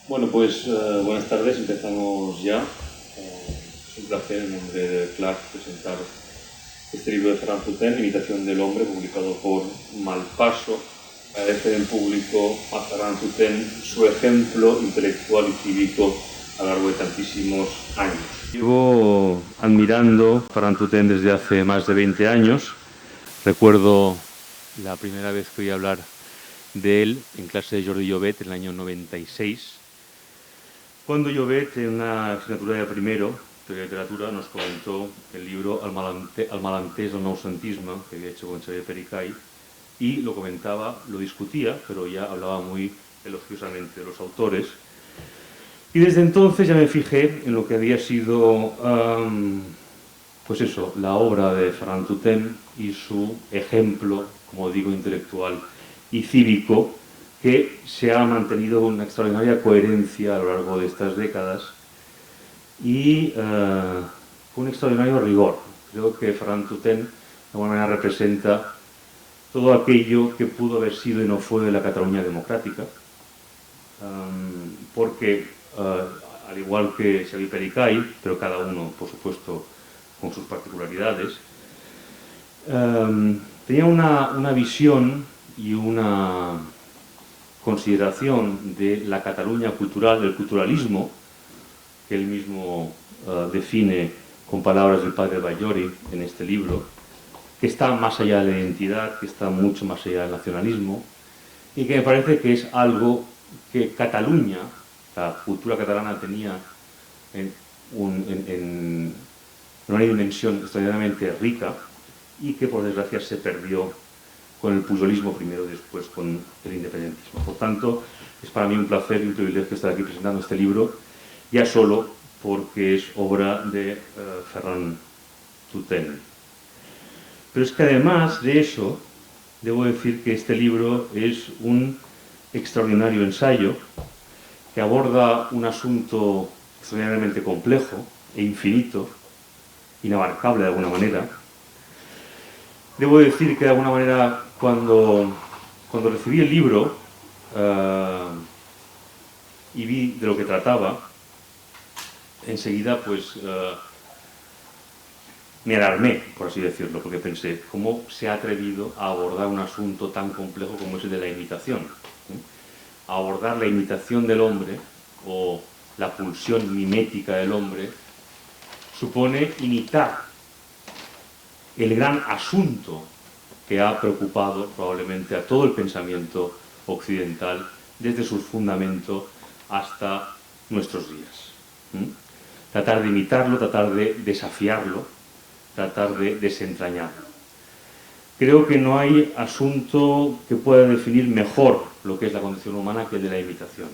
Bueno, pues buenas tardes, empezamos ya. Es un placer en nombre de Clark presentar este libro de Ferran Tutén, Imitación del hombre, publicado por Malpaso. Agradecer en público a Ferran Tutén su ejemplo intelectual y cívico a lo largo de tantísimos años. Llevo admirando a Ferran Tutén desde hace más de 20 años. Recuerdo la primera vez que oí hablar de él en clase de Jordi Llobet en el año 96. Cuando Llobet, en una asignatura de primero de literatura, nos comentó el libro El malentès del noucentisme, que había hecho con Xavier Pericay, y lo comentaba, lo discutía, pero ya hablaba muy elogiosamente de los autores. Y desde entonces ya me fijé en lo que había sido, pues eso, la obra de Ferran Tutén y su ejemplo, como digo, intelectual y cívico, que se ha mantenido una extraordinaria coherencia a lo largo de estas décadas y con un extraordinario rigor. Creo que Ferran Tutén de alguna manera representa todo aquello que pudo haber sido y no fue de la Cataluña democrática, porque al igual que Xavier Pericay, pero cada uno, por supuesto, con sus particularidades, tenía una visión y una consideración de la Cataluña cultural, del culturalismo, que él mismo define con palabras del padre Batllori en este libro, que está más allá de la identidad, que está mucho más allá del nacionalismo, y que me parece que es algo que Cataluña, la cultura catalana, tenía en una dimensión extraordinariamente rica y que por desgracia se perdió con el pujolismo primero y después con el independentismo. Por tanto, es para mí un placer y un privilegio estar aquí presentando este libro, ya solo porque es obra de Ferran Tutén. Pero es que además de eso, debo decir que este libro es un extraordinario ensayo que aborda un asunto extraordinariamente complejo e infinito, inabarcable de alguna manera. Debo decir que de alguna manera cuando recibí el libro y vi de lo que trataba, enseguida pues me alarmé, por así decirlo, porque pensé, ¿cómo se ha atrevido a abordar un asunto tan complejo como es el de la imitación? A abordar la imitación del hombre o la pulsión mimética del hombre supone imitar el gran asunto que ha preocupado probablemente a todo el pensamiento occidental desde sus fundamentos hasta nuestros días. Tratar de imitarlo, tratar de desafiarlo, tratar de desentrañarlo. Creo que no hay asunto que pueda definir mejor lo que es la condición humana que el de la imitación.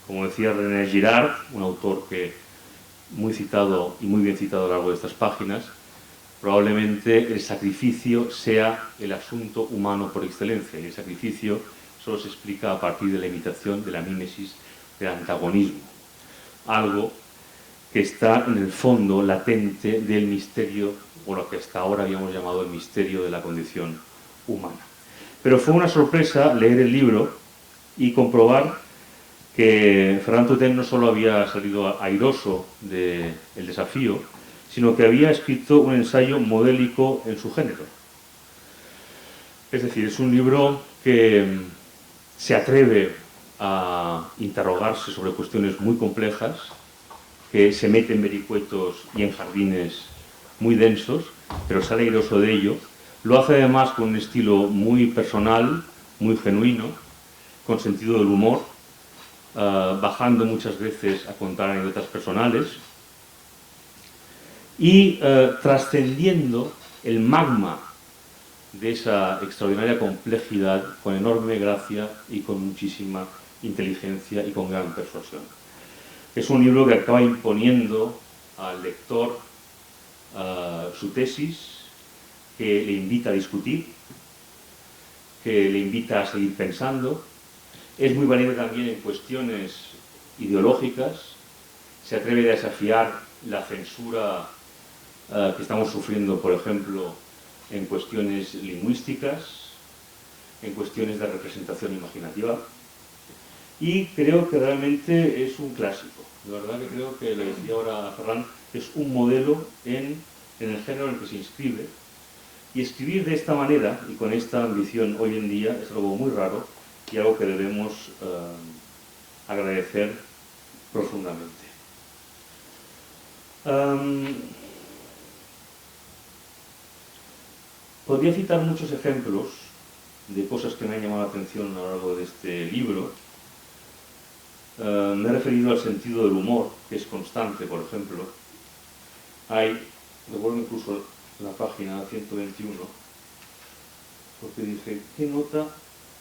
Como decía René Girard, un autor que muy citado y muy bien citado a lo largo de estas páginas, probablemente el sacrificio sea el asunto humano por excelencia, y el sacrificio solo se explica a partir de la imitación, de la mímesis, del antagonismo. Algo que está en el fondo latente del misterio, o lo que hasta ahora habíamos llamado el misterio de la condición humana. Pero fue una sorpresa leer el libro y comprobar que Ferran Tutén no solo había salido airoso del desafío, sino que había escrito un ensayo modélico en su género. Es decir, es un libro que se atreve a interrogarse sobre cuestiones muy complejas, que se mete en vericuetos y en jardines muy densos, pero sale airoso de ello. Lo hace además con un estilo muy personal, muy genuino, con sentido del humor, bajando muchas veces a contar anécdotas personales y trascendiendo el magma de esa extraordinaria complejidad con enorme gracia y con muchísima inteligencia y con gran persuasión. Es un libro que acaba imponiendo al lector su tesis, que le invita a discutir, que le invita a seguir pensando. Es muy valiente también en cuestiones ideológicas, se atreve a desafiar la censura que estamos sufriendo, por ejemplo, en cuestiones lingüísticas, en cuestiones de representación imaginativa. y creo que realmente es un clásico. De verdad que creo que, le decía ahora a Ferran, es un modelo en el género en el que se inscribe. Y escribir de esta manera y con esta ambición hoy en día es algo muy raro y algo que debemos agradecer profundamente. Podría citar muchos ejemplos de cosas que me han llamado la atención a lo largo de este libro. Me he referido al sentido del humor, que es constante, por ejemplo. Recuerdo incluso la página 121, porque dije, qué nota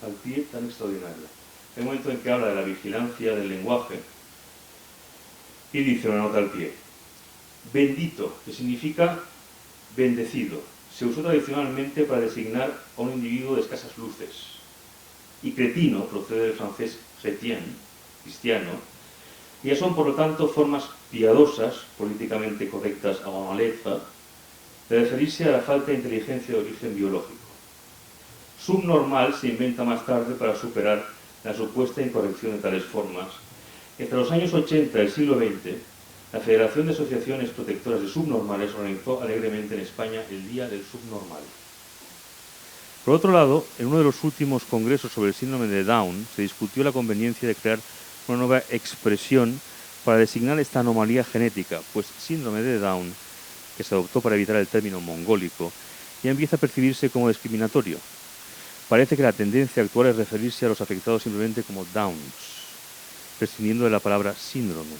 al pie tan extraordinaria. Hay un momento en que habla de la vigilancia del lenguaje y dice una nota al pie: bendito, que significa bendecido, se usó tradicionalmente para designar a un individuo de escasas luces. Y cretino procede del francés chrétien, cristiano, y ya son por lo tanto formas piadosas, políticamente correctas a la letra, de referirse a la falta de inteligencia de origen biológico. Subnormal se inventa más tarde para superar la supuesta incorrección de tales formas. Entre los años 80 del siglo XX, la Federación de Asociaciones Protectoras de Subnormales organizó alegremente en España el Día del Subnormal. Por otro lado, en uno de los últimos congresos sobre el síndrome de Down se discutió la conveniencia de crear una nueva expresión para designar esta anomalía genética, pues síndrome de Down, que se adoptó para evitar el término mongólico, ya empieza a percibirse como discriminatorio. Parece que la tendencia actual es referirse a los afectados simplemente como Downs, prescindiendo de la palabra síndrome.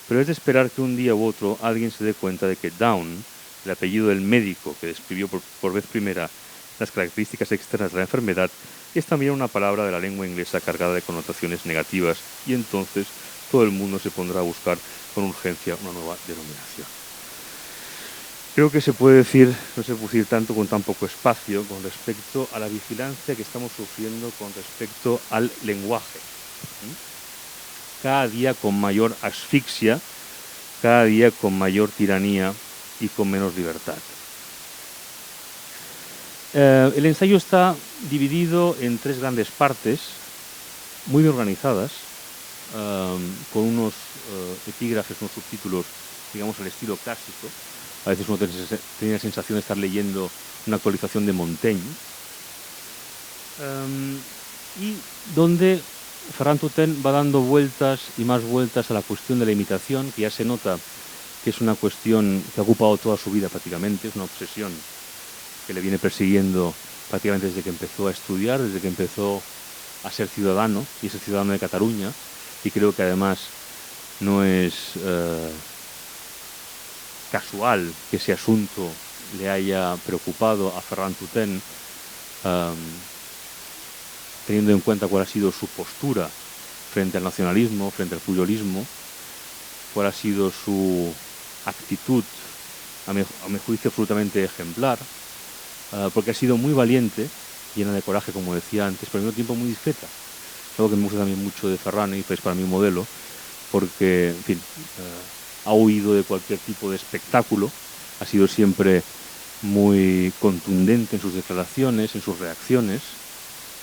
Pero es de esperar que un día u otro alguien se dé cuenta de que Down, el apellido del médico que describió por vez primera las características externas de la enfermedad, es también una palabra de la lengua inglesa cargada de connotaciones negativas, y entonces todo el mundo se pondrá a buscar con urgencia una nueva denominación. Creo que se puede decir, no se puede decir tanto con tan poco espacio, con respecto a la vigilancia que estamos sufriendo con respecto al lenguaje. Cada día con mayor asfixia, cada día con mayor tiranía y con menos libertad. El ensayo está dividido en 3 grandes partes, muy bien organizadas, con unos epígrafes, unos subtítulos, digamos, al estilo clásico. A veces uno tiene la sensación de estar leyendo una actualización de Montaigne, y donde Ferran Turten va dando vueltas y más vueltas a la cuestión de la imitación, que ya se nota que es una cuestión que ha ocupado toda su vida prácticamente, es una obsesión que le viene persiguiendo prácticamente desde que empezó a estudiar, desde que empezó a ser ciudadano, y es el ciudadano de Cataluña, y creo que además no es casual que ese asunto le haya preocupado a Ferran Turten, teniendo en cuenta cuál ha sido su postura frente al nacionalismo, frente al puyolismo, cuál ha sido su actitud, a mi juicio, absolutamente ejemplar, porque ha sido muy valiente, llena de coraje, como decía antes, pero al mismo tiempo muy discreta. Es algo que me gusta también mucho de Ferran y es para mí un modelo, porque, en fin, ha huido de cualquier tipo de espectáculo, ha sido siempre muy contundente en sus declaraciones, en sus reacciones,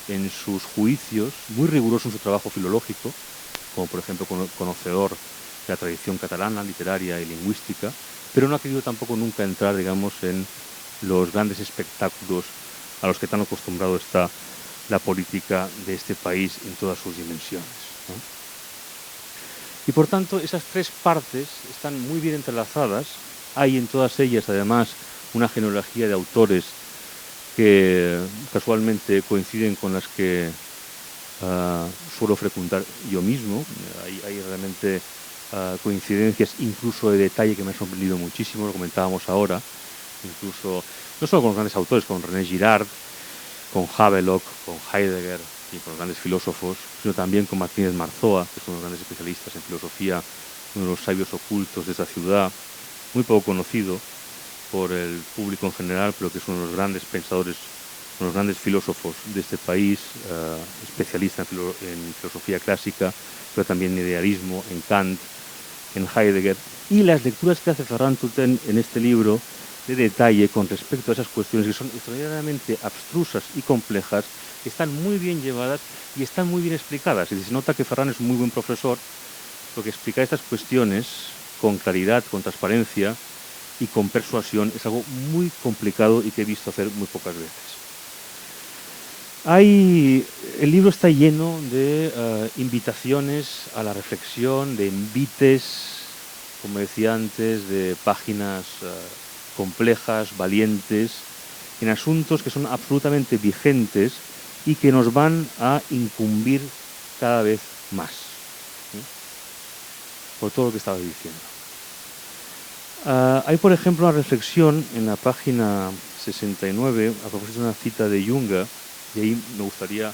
en sus juicios, muy riguroso en su trabajo filológico, como por ejemplo conocedor de la tradición catalana, literaria y lingüística, pero no ha querido tampoco nunca entrar, digamos, en los grandes espectáculos a los que tan acostumbrado está la política de este país en todas sus dimensiones, ¿no? Y por tanto, esas 3 partes están muy bien entrelazadas. Hay en todas ellas, además, una genealogía de autores que casualmente coinciden con las que suelo frecuentar yo mismo. Hay realmente coincidencias, incluso de detalle, que me han sorprendido muchísimo, lo comentábamos ahora, incluso no solo con los grandes autores, con René Girard, con Havelock, con Heidegger y con los grandes filósofos, sino también con Martínez Marzoa, que es uno de los grandes especialistas en filosofía, uno de los sabios ocultos de esta ciudad, muy poco conocido por el público en general, pero que es uno de los grandes pensadores, uno de los grandes filósofos de este país, especialista en filosofía clásica, pero también en idealismo, en Kant, en Heidegger, y las lecturas que hace Ferran Turten en este libro de detalle con respecto a esas cuestiones que son extraordinariamente abstrusas y complejas, que están muy bien llevadas y están muy bien explicadas. Y se nota que Ferran es un muy buen profesor, porque explicar estas cuestiones con claridad, con transparencia y con persuasión es algo muy complicado y que he visto hacer muy pocas veces. El libro está lleno de invitaciones a la reflexión, de envites, como decía antes, de páginas complejas, valientes, en asuntos que son absolutamente vigentes y que nos van a incumbir cada vez más, ¿sí? Por todo lo que estaba diciendo. Hay, por ejemplo, una reflexión en la página 69, a propósito de una cita de Junge, y ahí me gustaría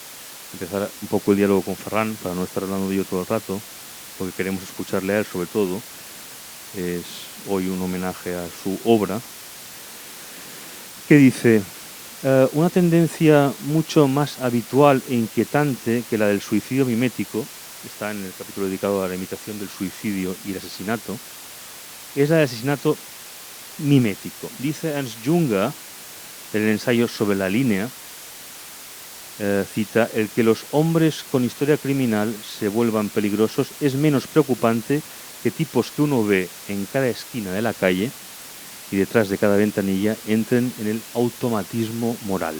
empezar un poco el diálogo con Ferran, para no estar hablando de ello todo el rato, porque queremos escucharle a él sobre todo. Es hoy un homenaje a su obra, que dice: una tendencia mucho más habitual e inquietante que la del suicidio mimético, está en el capítulo dedicado a la imitación del suicidio y el asesinato, es la del asesinato mimético. Dice Ernst Junger, en el ensayo sobre la línea, cita: el que los hombres con historia criminal se vuelvan peligrosos es menos preocupante que tipos que uno ve en cada esquina de la calle y detrás de cada ventanilla entren en el automatismo moral.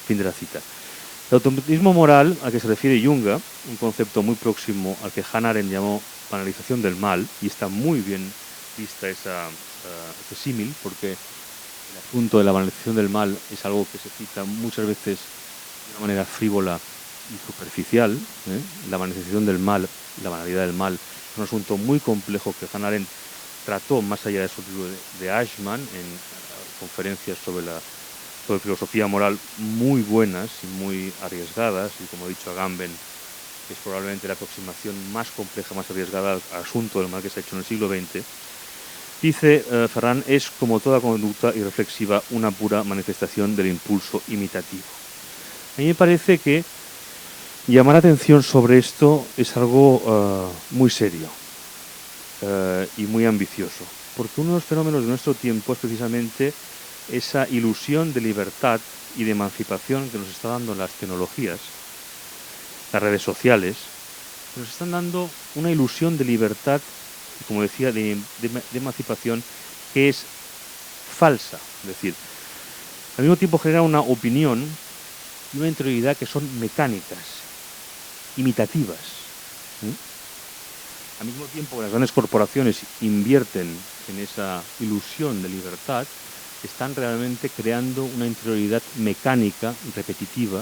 Fin de la cita. El automatismo moral al que se refiere Junge, un concepto muy próximo al que Hannah Arendt llamó banalización del mal, y está muy bien vista ese símil, porque el asunto de la banalización del mal es algo que se cita muchas veces de una manera frívola y superficial. La banalización del mal, la banalidad del mal, es un asunto muy complejo que Hannah Arendt trató más allá de su libro de Eichmann, en conferencias sobre filosofía moral muy buenas y muy arriesgadas, y como he dicho, Agamben es probablemente la aproximación más compleja, más arriesgada al asunto del mal que se ha hecho en el siglo XX. Dice Ferran, es como toda conducta irreflexiva una pura manifestación del impulso imitativo. A mí me parece que llamar atención sobre esto es algo muy serio y muy ambicioso, porque uno de los fenómenos de nuestro tiempo es precisamente esa ilusión de libertad y de emancipación que nos está dando las tecnologías, las redes sociales, que nos están dando una ilusión de libertad, y, como decía, de emancipación, que es falsa. Es decir, al mismo tiempo genera una opinión y una interioridad que son mecánicas, imitativas. Al mismo tiempo que las grandes corporaciones invierten en esa ilusión de libertad, están realmente creando una interioridad mecánica, repetitiva,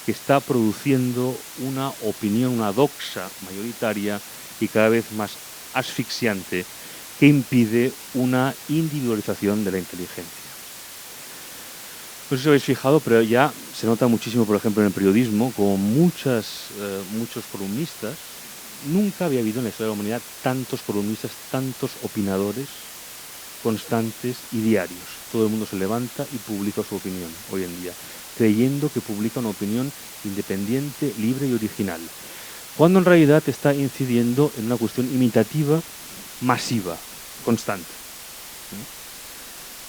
que está produciendo una opinión, una doxa mayoritaria y cada vez más asfixiante, que impide una individualización de la inteligencia. No sé si os habéis fijado, pero ya se nota muchísimo, por ejemplo, en el periodismo, como muchos columnistas. Nunca había habido en la historia de la humanidad tantos columnistas, tantos opinadores constantes y diarios. Todo el mundo se levanta y publica su opinión hoy en día, creyendo que publica una opinión independiente, libre y original, cuando en realidad está incidiendo en una cuestión imitativa, masiva, constante.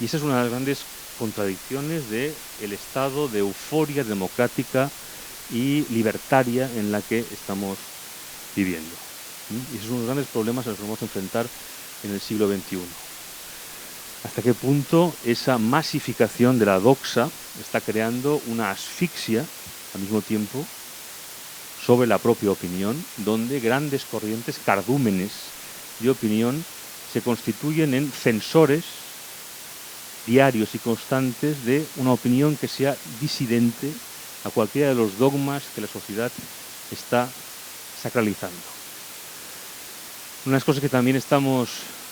Y esa es una de las grandes contradicciones del estado de euforia democrática y libertaria en la que estamos viviendo. Y esos son los grandes problemas a los que vamos a enfrentar en el siglo XXI. Hasta qué punto esa masificación de la doxa está creando una asfixia al mismo tiempo sobre la propia opinión, donde grandes corrientes, cardúmenes de opinión, se constituyen en censores diarios y constantes de una opinión que sea disidente a cualquiera de los dogmas que la sociedad está sacralizando. Una de las cosas que también estamos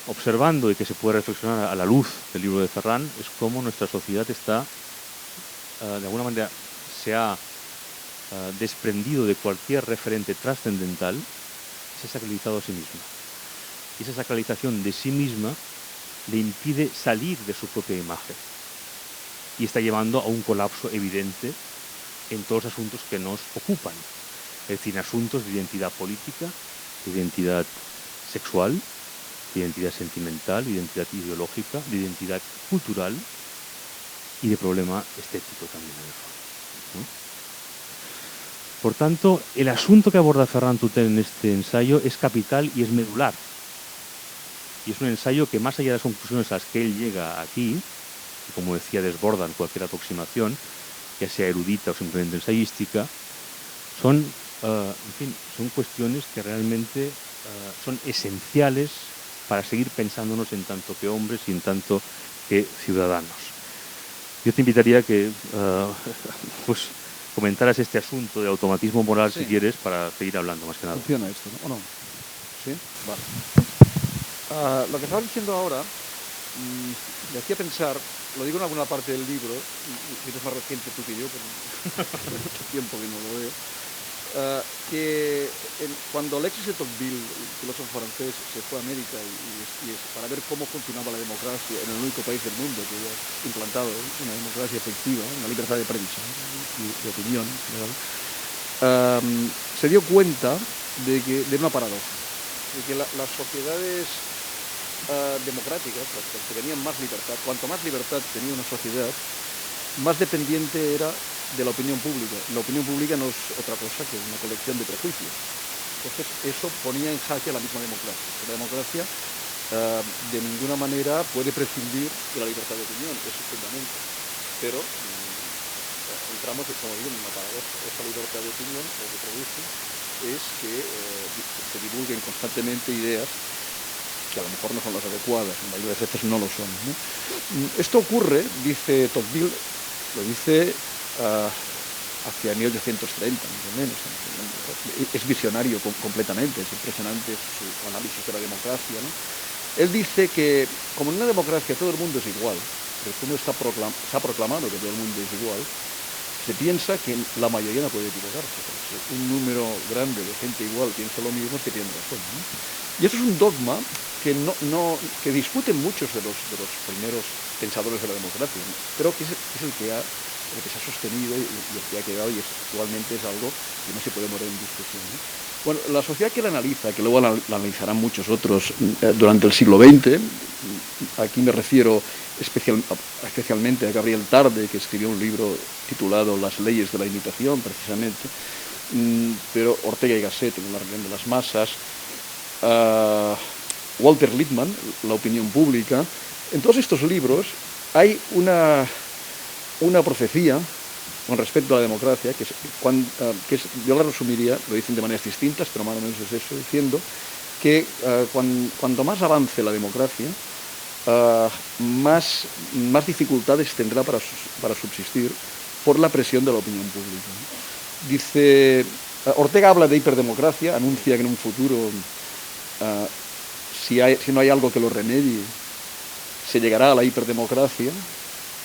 observando y que se puede reflexionar a la luz del libro de Ferran es cómo nuestra sociedad está, de alguna manera, se ha desprendido de cualquier referente trascendental y se ha sacralizado a sí misma. Y esa sacralización de sí misma le impide salir de su propia imagen y está llevando a un colapso evidente en todos los asuntos que nos ocupan. Es decir, en asuntos de identidad política, de identidad sexual, de identidad sentimental, de identidad ideológica, de identidad cultural y de problema estético también, en el fondo. Por tanto, el asunto que aborda Ferran Tutel en este ensayo es capital y es medular. Y es un ensayo que, más allá de las conclusiones a las que él llega aquí, que, como decía, desbordan cualquier aproximación, ya sea erudita o simplemente ensayística, son, en fin, son cuestiones que realmente son esenciales para seguir pensándonos en tanto que hombres y en tanto que ciudadanos. Yo te invitaría a que pues comentaras este asunto de automatismo moral, si quieres, para seguir hablando más que nada. ¿Funciona esto, no? ¿O no? ¿Sí? Vale. Lo que estaba diciendo ahora me hacía pensar, lo digo en alguna parte del libro, y eres más reciente tú que yo, pero mucho tiempo que no lo veo, que cuando Alexis de Tocqueville, el filósofo francés, se fue a América para ver cómo funcionaba la democracia en el único país del mundo que había implantado una democracia efectiva, una libertad de prensa y de opinión general, se dio cuenta de una paradoja, de que las sociedades democráticas, las que tenían más libertad, cuanto más libertad tenía una sociedad, más dependiente era de la opinión pública. La opinión pública no es otra cosa que una colección de prejuicios. Entonces, eso ponía en jaque a la misma democracia. La democracia de ninguna manera puede prescindir de la libertad de opinión, es su fundamento. Pero entramos, como digo, en una paradoja. Esa libertad de opinión lo que produce es que se divulguen constantemente ideas que a lo mejor no son las adecuadas, en mayoría de veces no lo son, ¿no? Esto ocurre, dice Tocqueville, lo dice hacia 1830, más o menos. Es visionario completamente, es impresionante su análisis de la democracia, ¿no? Él dice que, como en una democracia todo el mundo es igual, pero como se ha proclamado que todo el mundo es igual, se piensa que la mayoría no puede equivocarse. Porque un número grande de gente igual piensa lo mismo, es que tiene razón, ¿no? Y eso es un dogma que discuten muchos de los primeros pensadores de la democracia, ¿no? Pero que es el que se ha sostenido y el que ha quedado, y actualmente es algo que no se puede poner en discusión, ¿no? Bueno, la sociedad que la analiza, que luego la analizarán muchos otros durante el siglo XX, aquí me refiero especialmente a Gabriel Tarde, que escribió un libro titulado Las leyes de la imitación, precisamente, pero Ortega y Gasset en La rebelión de las masas, Walter Lippmann, La opinión pública. En todos estos libros hay una profecía con respecto a la democracia, yo la resumiría, lo dicen de maneras distintas, pero más o menos es eso, diciendo que cuanto más avance la democracia, más dificultades tendrá para subsistir por la presión de la opinión pública. Dice, Ortega habla de hiperdemocracia, anuncia que en un futuro, si no hay algo que lo remedie, se llegará a la hiperdemocracia.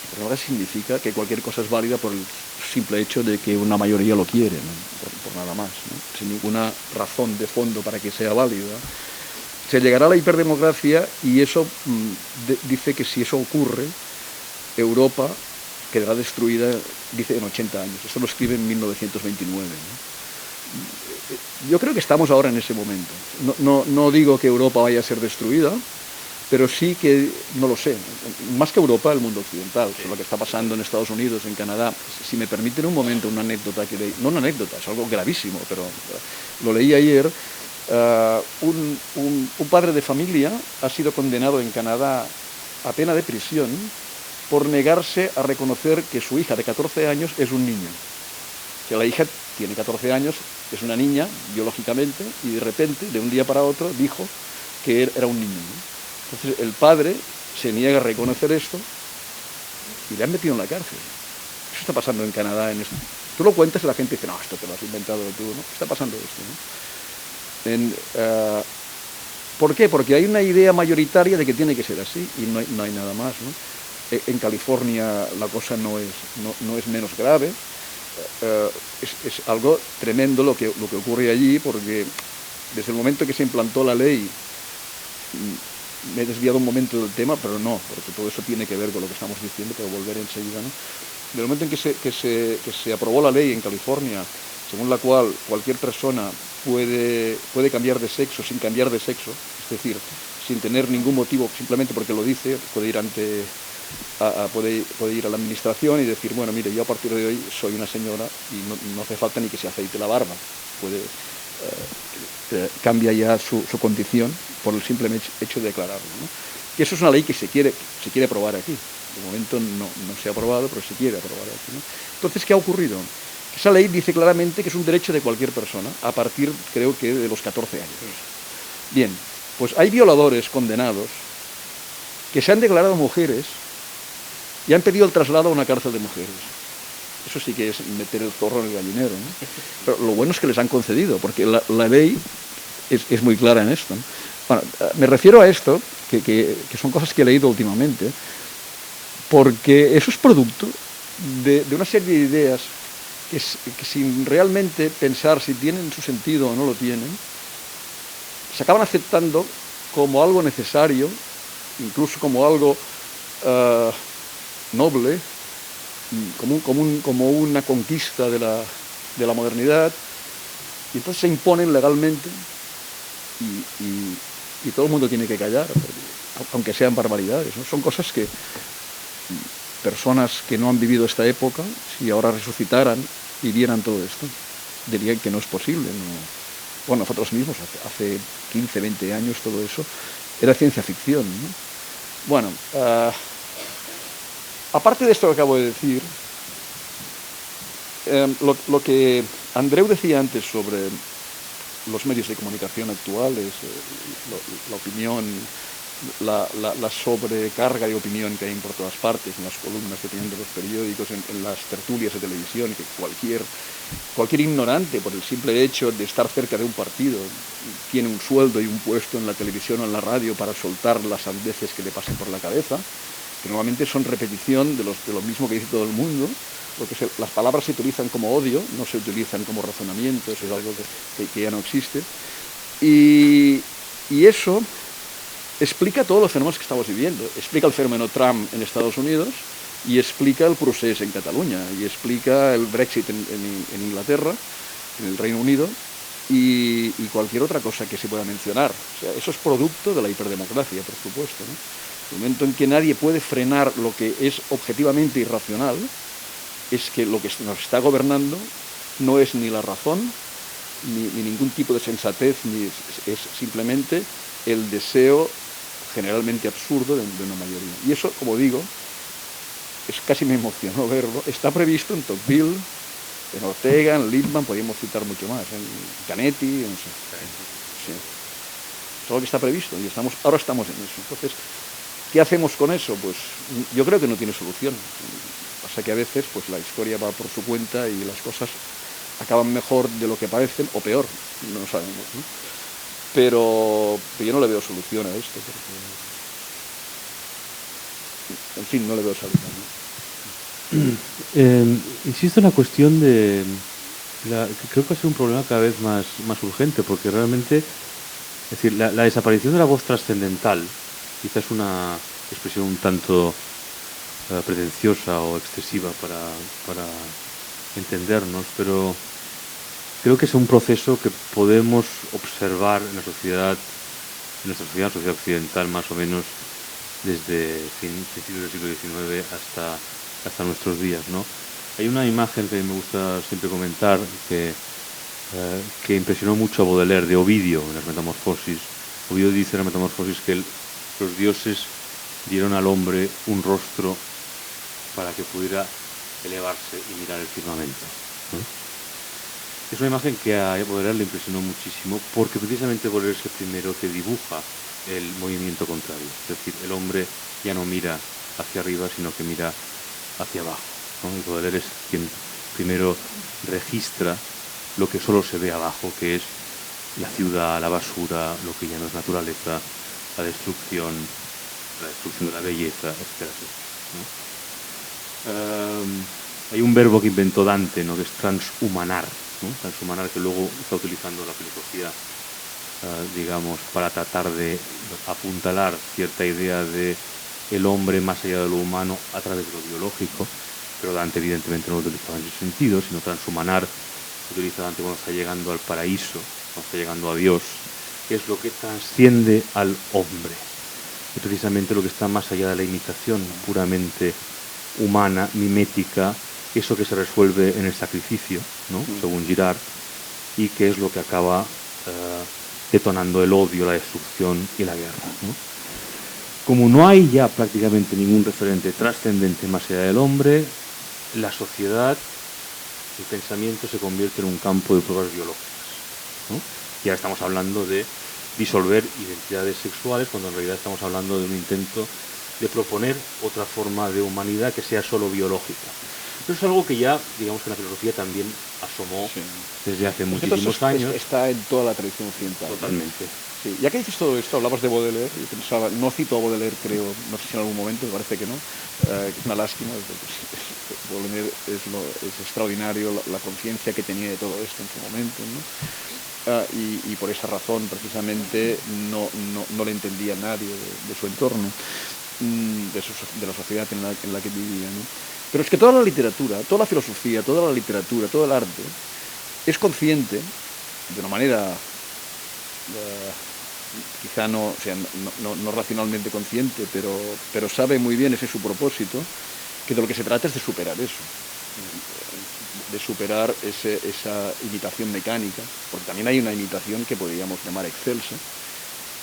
Hiperdemocracia significa que cualquier cosa es válida por el simple hecho de que una mayoría lo quiere, ¿no? por nada más, ¿no? Sin ninguna razón de fondo para que sea válida. Se llegará a la hiperdemocracia y eso dice que si eso ocurre, Europa quedará destruida, dice, en 80 años. Eso lo escribe en 1929, ¿no? Yo creo que estamos ahora en ese momento. No digo que Europa vaya a ser destruida, pero sí que, no lo sé, más que Europa, el mundo occidental, sí. Lo que está pasando en Estados Unidos, en Canadá. Si me permiten un momento, una anécdota que leí, no una anécdota, es algo gravísimo, pero lo leí ayer. Un padre de familia ha sido condenado en Canadá a pena de prisión por negarse a reconocer que su hija de 14 años es un niño. Que la hija tiene 14 años, es una niña, biológicamente, y de repente, de un día para otro, dijo que era un niño, ¿no? Entonces el padre se niega a reconocer esto y le han metido en la cárcel. Eso está pasando en Canadá. Tú lo cuentas y la gente dice, no, esto te lo has inventado tú, ¿no? Está pasando esto, ¿no? ¿Por qué? Porque hay una idea mayoritaria de que tiene que ser así y no hay nada más, ¿no? En California la cosa no es menos grave. Es algo tremendo lo que ocurre allí, porque desde el momento que se implantó la ley, me he desviado un momento del tema, pero no, porque todo eso tiene que ver con lo que estamos diciendo, pero volveré enseguida, ¿no? Desde el momento en que se aprobó la ley en California, según la cual cualquier persona puede cambiar de sexo sin cambiar de sexo, es decir, sin tener ningún motivo, simplemente porque lo dice, puede ir ante puede ir a la administración y decir, bueno, mire, yo a partir de hoy soy una señora y no hace falta ni que se afeite la barba. Cambia ya su condición por el simple hecho de declararlo, ¿no? Y eso es una ley que se quiere aprobar aquí. De momento no se ha aprobado, pero se quiere aprobar aquí, ¿no? Entonces, ¿qué ha ocurrido? Esa ley dice claramente que es un derecho de cualquier persona, a partir, creo que, de los 14 años. Bien, pues hay violadores condenados que se han declarado mujeres y han pedido el traslado a una cárcel de mujeres. Eso sí que es meter el zorro en el gallinero, ¿no? Pero lo bueno es que les han concedido, porque la ley es muy clara en esto, ¿no? Bueno, me refiero a esto, que son cosas que he leído últimamente, porque eso es producto de una serie de ideas que sin realmente pensar si tienen su sentido o no lo tienen, se acaban aceptando como algo necesario, incluso como algo noble, como una conquista de la modernidad, y entonces se imponen legalmente y todo el mundo tiene que callar, aunque sean barbaridades, ¿no? Son cosas que personas que no han vivido esta época, si ahora resucitaran y vieran todo esto, dirían que no es posible, ¿no? Bueno, nosotros mismos hace 15, 20 años todo eso era ciencia ficción, ¿no? Bueno, aparte de esto que acabo de decir, lo que Andreu decía antes sobre los medios de comunicación actuales, la opinión, la sobrecarga de opinión que hay por todas partes, en las columnas que tienen de los periódicos, en las tertulias de televisión, que cualquier ignorante, por el simple hecho de estar cerca de un partido, tiene un sueldo y un puesto en la televisión o en la radio para soltar las sandeces que le pasen por la cabeza, que normalmente son repetición de lo mismo que dice todo el mundo, porque las palabras se utilizan como odio, no se utilizan como razonamiento, eso es algo que ya no existe, y eso explica todos los fenómenos que estamos viviendo. Explica el fenómeno Trump en Estados Unidos y explica el procés en Cataluña y explica el Brexit en Inglaterra, en el Reino Unido y cualquier otra cosa que se pueda mencionar. O sea, eso es producto de la hiperdemocracia, por supuesto, ¿no? El momento en que nadie puede frenar lo que es objetivamente irracional, es que lo que nos está gobernando no es ni la razón ni ningún tipo de sensatez, es simplemente el deseo generalmente absurdo de una mayoría. Y eso, como digo, casi me emocionó verlo, está previsto en Tocqueville, en Ortega, en Lippmann, podríamos citar mucho más, en Canetti, no sé. Sí. Todo lo que está previsto y ahora estamos en eso. Entonces, ¿qué hacemos con eso? Pues yo creo que no tiene solución. Pasa que a veces pues la historia va por su cuenta y las cosas acaban mejor de lo que parecen o peor, no lo sabemos, ¿no? Pero yo no le veo solución a esto, porque, en fin, no le veo salida, ¿no? Insisto en la cuestión de... creo que va a ser un problema cada vez más urgente, porque realmente, es decir, la desaparición de la voz trascendental, quizás una expresión un tanto pretenciosa o excesiva para entendernos, pero creo que es un proceso que podemos observar en nuestra sociedad occidental, más o menos desde principios del siglo XIX hasta nuestros días, ¿no? Hay una imagen que me gusta siempre comentar que impresionó mucho a Baudelaire, de Ovidio, en las Metamorfosis. Ovidio dice en las Metamorfosis que los dioses dieron al hombre un rostro para que pudiera elevarse y mirar el firmamento, ¿no? Es una imagen que a Baudelaire le impresionó muchísimo, porque precisamente Baudelaire es el primero que dibuja el movimiento contrario. Es decir, el hombre ya no mira hacia arriba, sino que mira hacia abajo, ¿no? Y Baudelaire es quien primero registra lo que solo se ve abajo, que es la ciudad, la basura, lo que ya no es naturaleza, la destrucción de la belleza, etc., ¿no? Hay un verbo que inventó Dante, ¿no?, que es transhumanar, ¿no? Transhumanar, que luego está utilizando la filosofía, digamos, para tratar de apuntalar cierta idea de el hombre más allá de lo humano a través de lo biológico, pero Dante evidentemente no lo utilizaba en ese sentido, sino transhumanar lo utiliza Dante cuando está llegando al paraíso, cuando está llegando a Dios, que es lo que trasciende al hombre. es precisamente lo que está más allá de la imitación puramente humana, mimética, eso que se resuelve en el sacrificio, ¿no? Según Girard, y que es lo que acaba detonando el odio, la destrucción y la guerra, ¿no? Como no hay ya prácticamente ningún referente trascendente más allá del hombre, la sociedad, el pensamiento se convierte en un campo de pruebas biológicas, ¿no? Ya estamos hablando de disolver identidades sexuales cuando en realidad estamos hablando de un intento de proponer otra forma de humanidad que sea solo biológica. Eso es algo que ya, digamos que la filosofía también asomó desde hace muchísimos años. Está en toda la tradición occidental. Totalmente. Sí. Ya que dices todo esto, hablabas de Baudelaire, y pensaba, no cito a Baudelaire, creo, no sé si en algún momento, me parece que no, que es una lástima, Baudelaire es extraordinario la conciencia que tenía de todo esto en su momento, ¿no? Y por esa razón, precisamente, no le entendía nadie de su entorno, de la sociedad en la que vivía, ¿no? Pero es que toda la literatura, toda la filosofía, toda la literatura, todo el arte, es consciente, de una manera quizá no racionalmente consciente, pero sabe muy bien, ese es su propósito, que de lo que se trata es de superar eso, de superar esa imitación mecánica, porque también hay una imitación que podríamos llamar excelsa,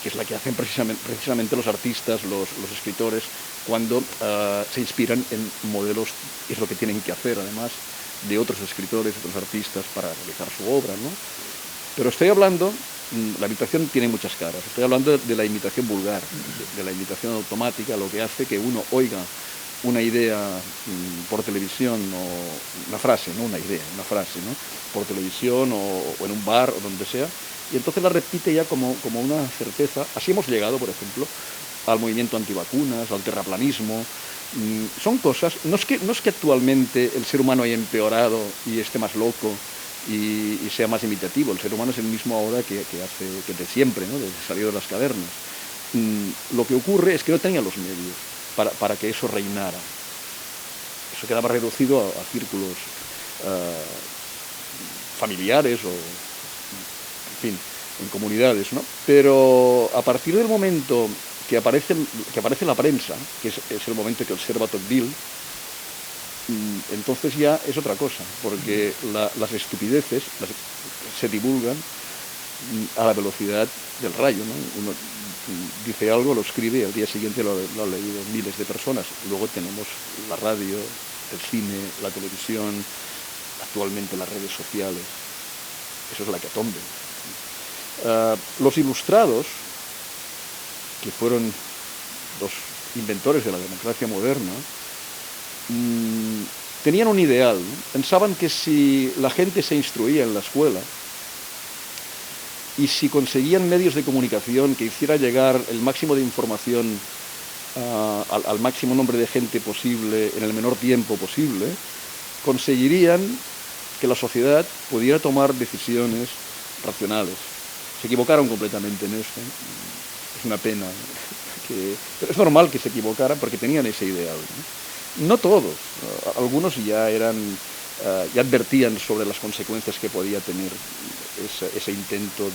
que es la que hacen precisamente los artistas, los escritores, cuando se inspiran en modelos, es lo que tienen que hacer además, de otros escritores, otros artistas para realizar su obra, ¿no? Pero estoy hablando, la imitación tiene muchas caras, estoy hablando de la imitación vulgar, de la imitación automática, lo que hace que uno oiga una idea por televisión, o una frase, no una idea, una frase, ¿no? Por televisión o en un bar o donde sea, y entonces la repite ya como una certeza. Así hemos llegado, por ejemplo, al movimiento antivacunas, al terraplanismo. Son cosas, no es que actualmente el ser humano haya empeorado y esté más loco y sea más imitativo. El ser humano es el mismo ahora que de siempre, ¿no? Desde que salió de las cavernas. Lo que ocurre es que no tenía los medios para que eso reinara. Eso quedaba reducido a círculos familiares o, en fin, en comunidades, ¿no? Pero a partir del momento que aparece la prensa, que es el momento que observa Tocqueville, entonces ya es otra cosa, porque las estupideces se divulgan a la velocidad del rayo, ¿no? Uno dice algo, lo escribe y al día siguiente lo han leído miles de personas. Luego tenemos la radio, el cine, la televisión, actualmente las redes sociales. Eso es la hecatombe. Los ilustrados, que fueron los inventores de la democracia moderna, tenían un ideal, ¿no? Pensaban que si la gente se instruía en la escuela y si conseguían medios de comunicación que hiciera llegar el máximo de información al máximo nombre de gente posible en el menor tiempo posible, conseguirían que la sociedad pudiera tomar decisiones racionales. Se equivocaron completamente en eso. Es una pena, pero es normal que se equivocaran porque tenían ese ideal, ¿no? No todos, algunos ya advertían sobre las consecuencias que podía tener ese intento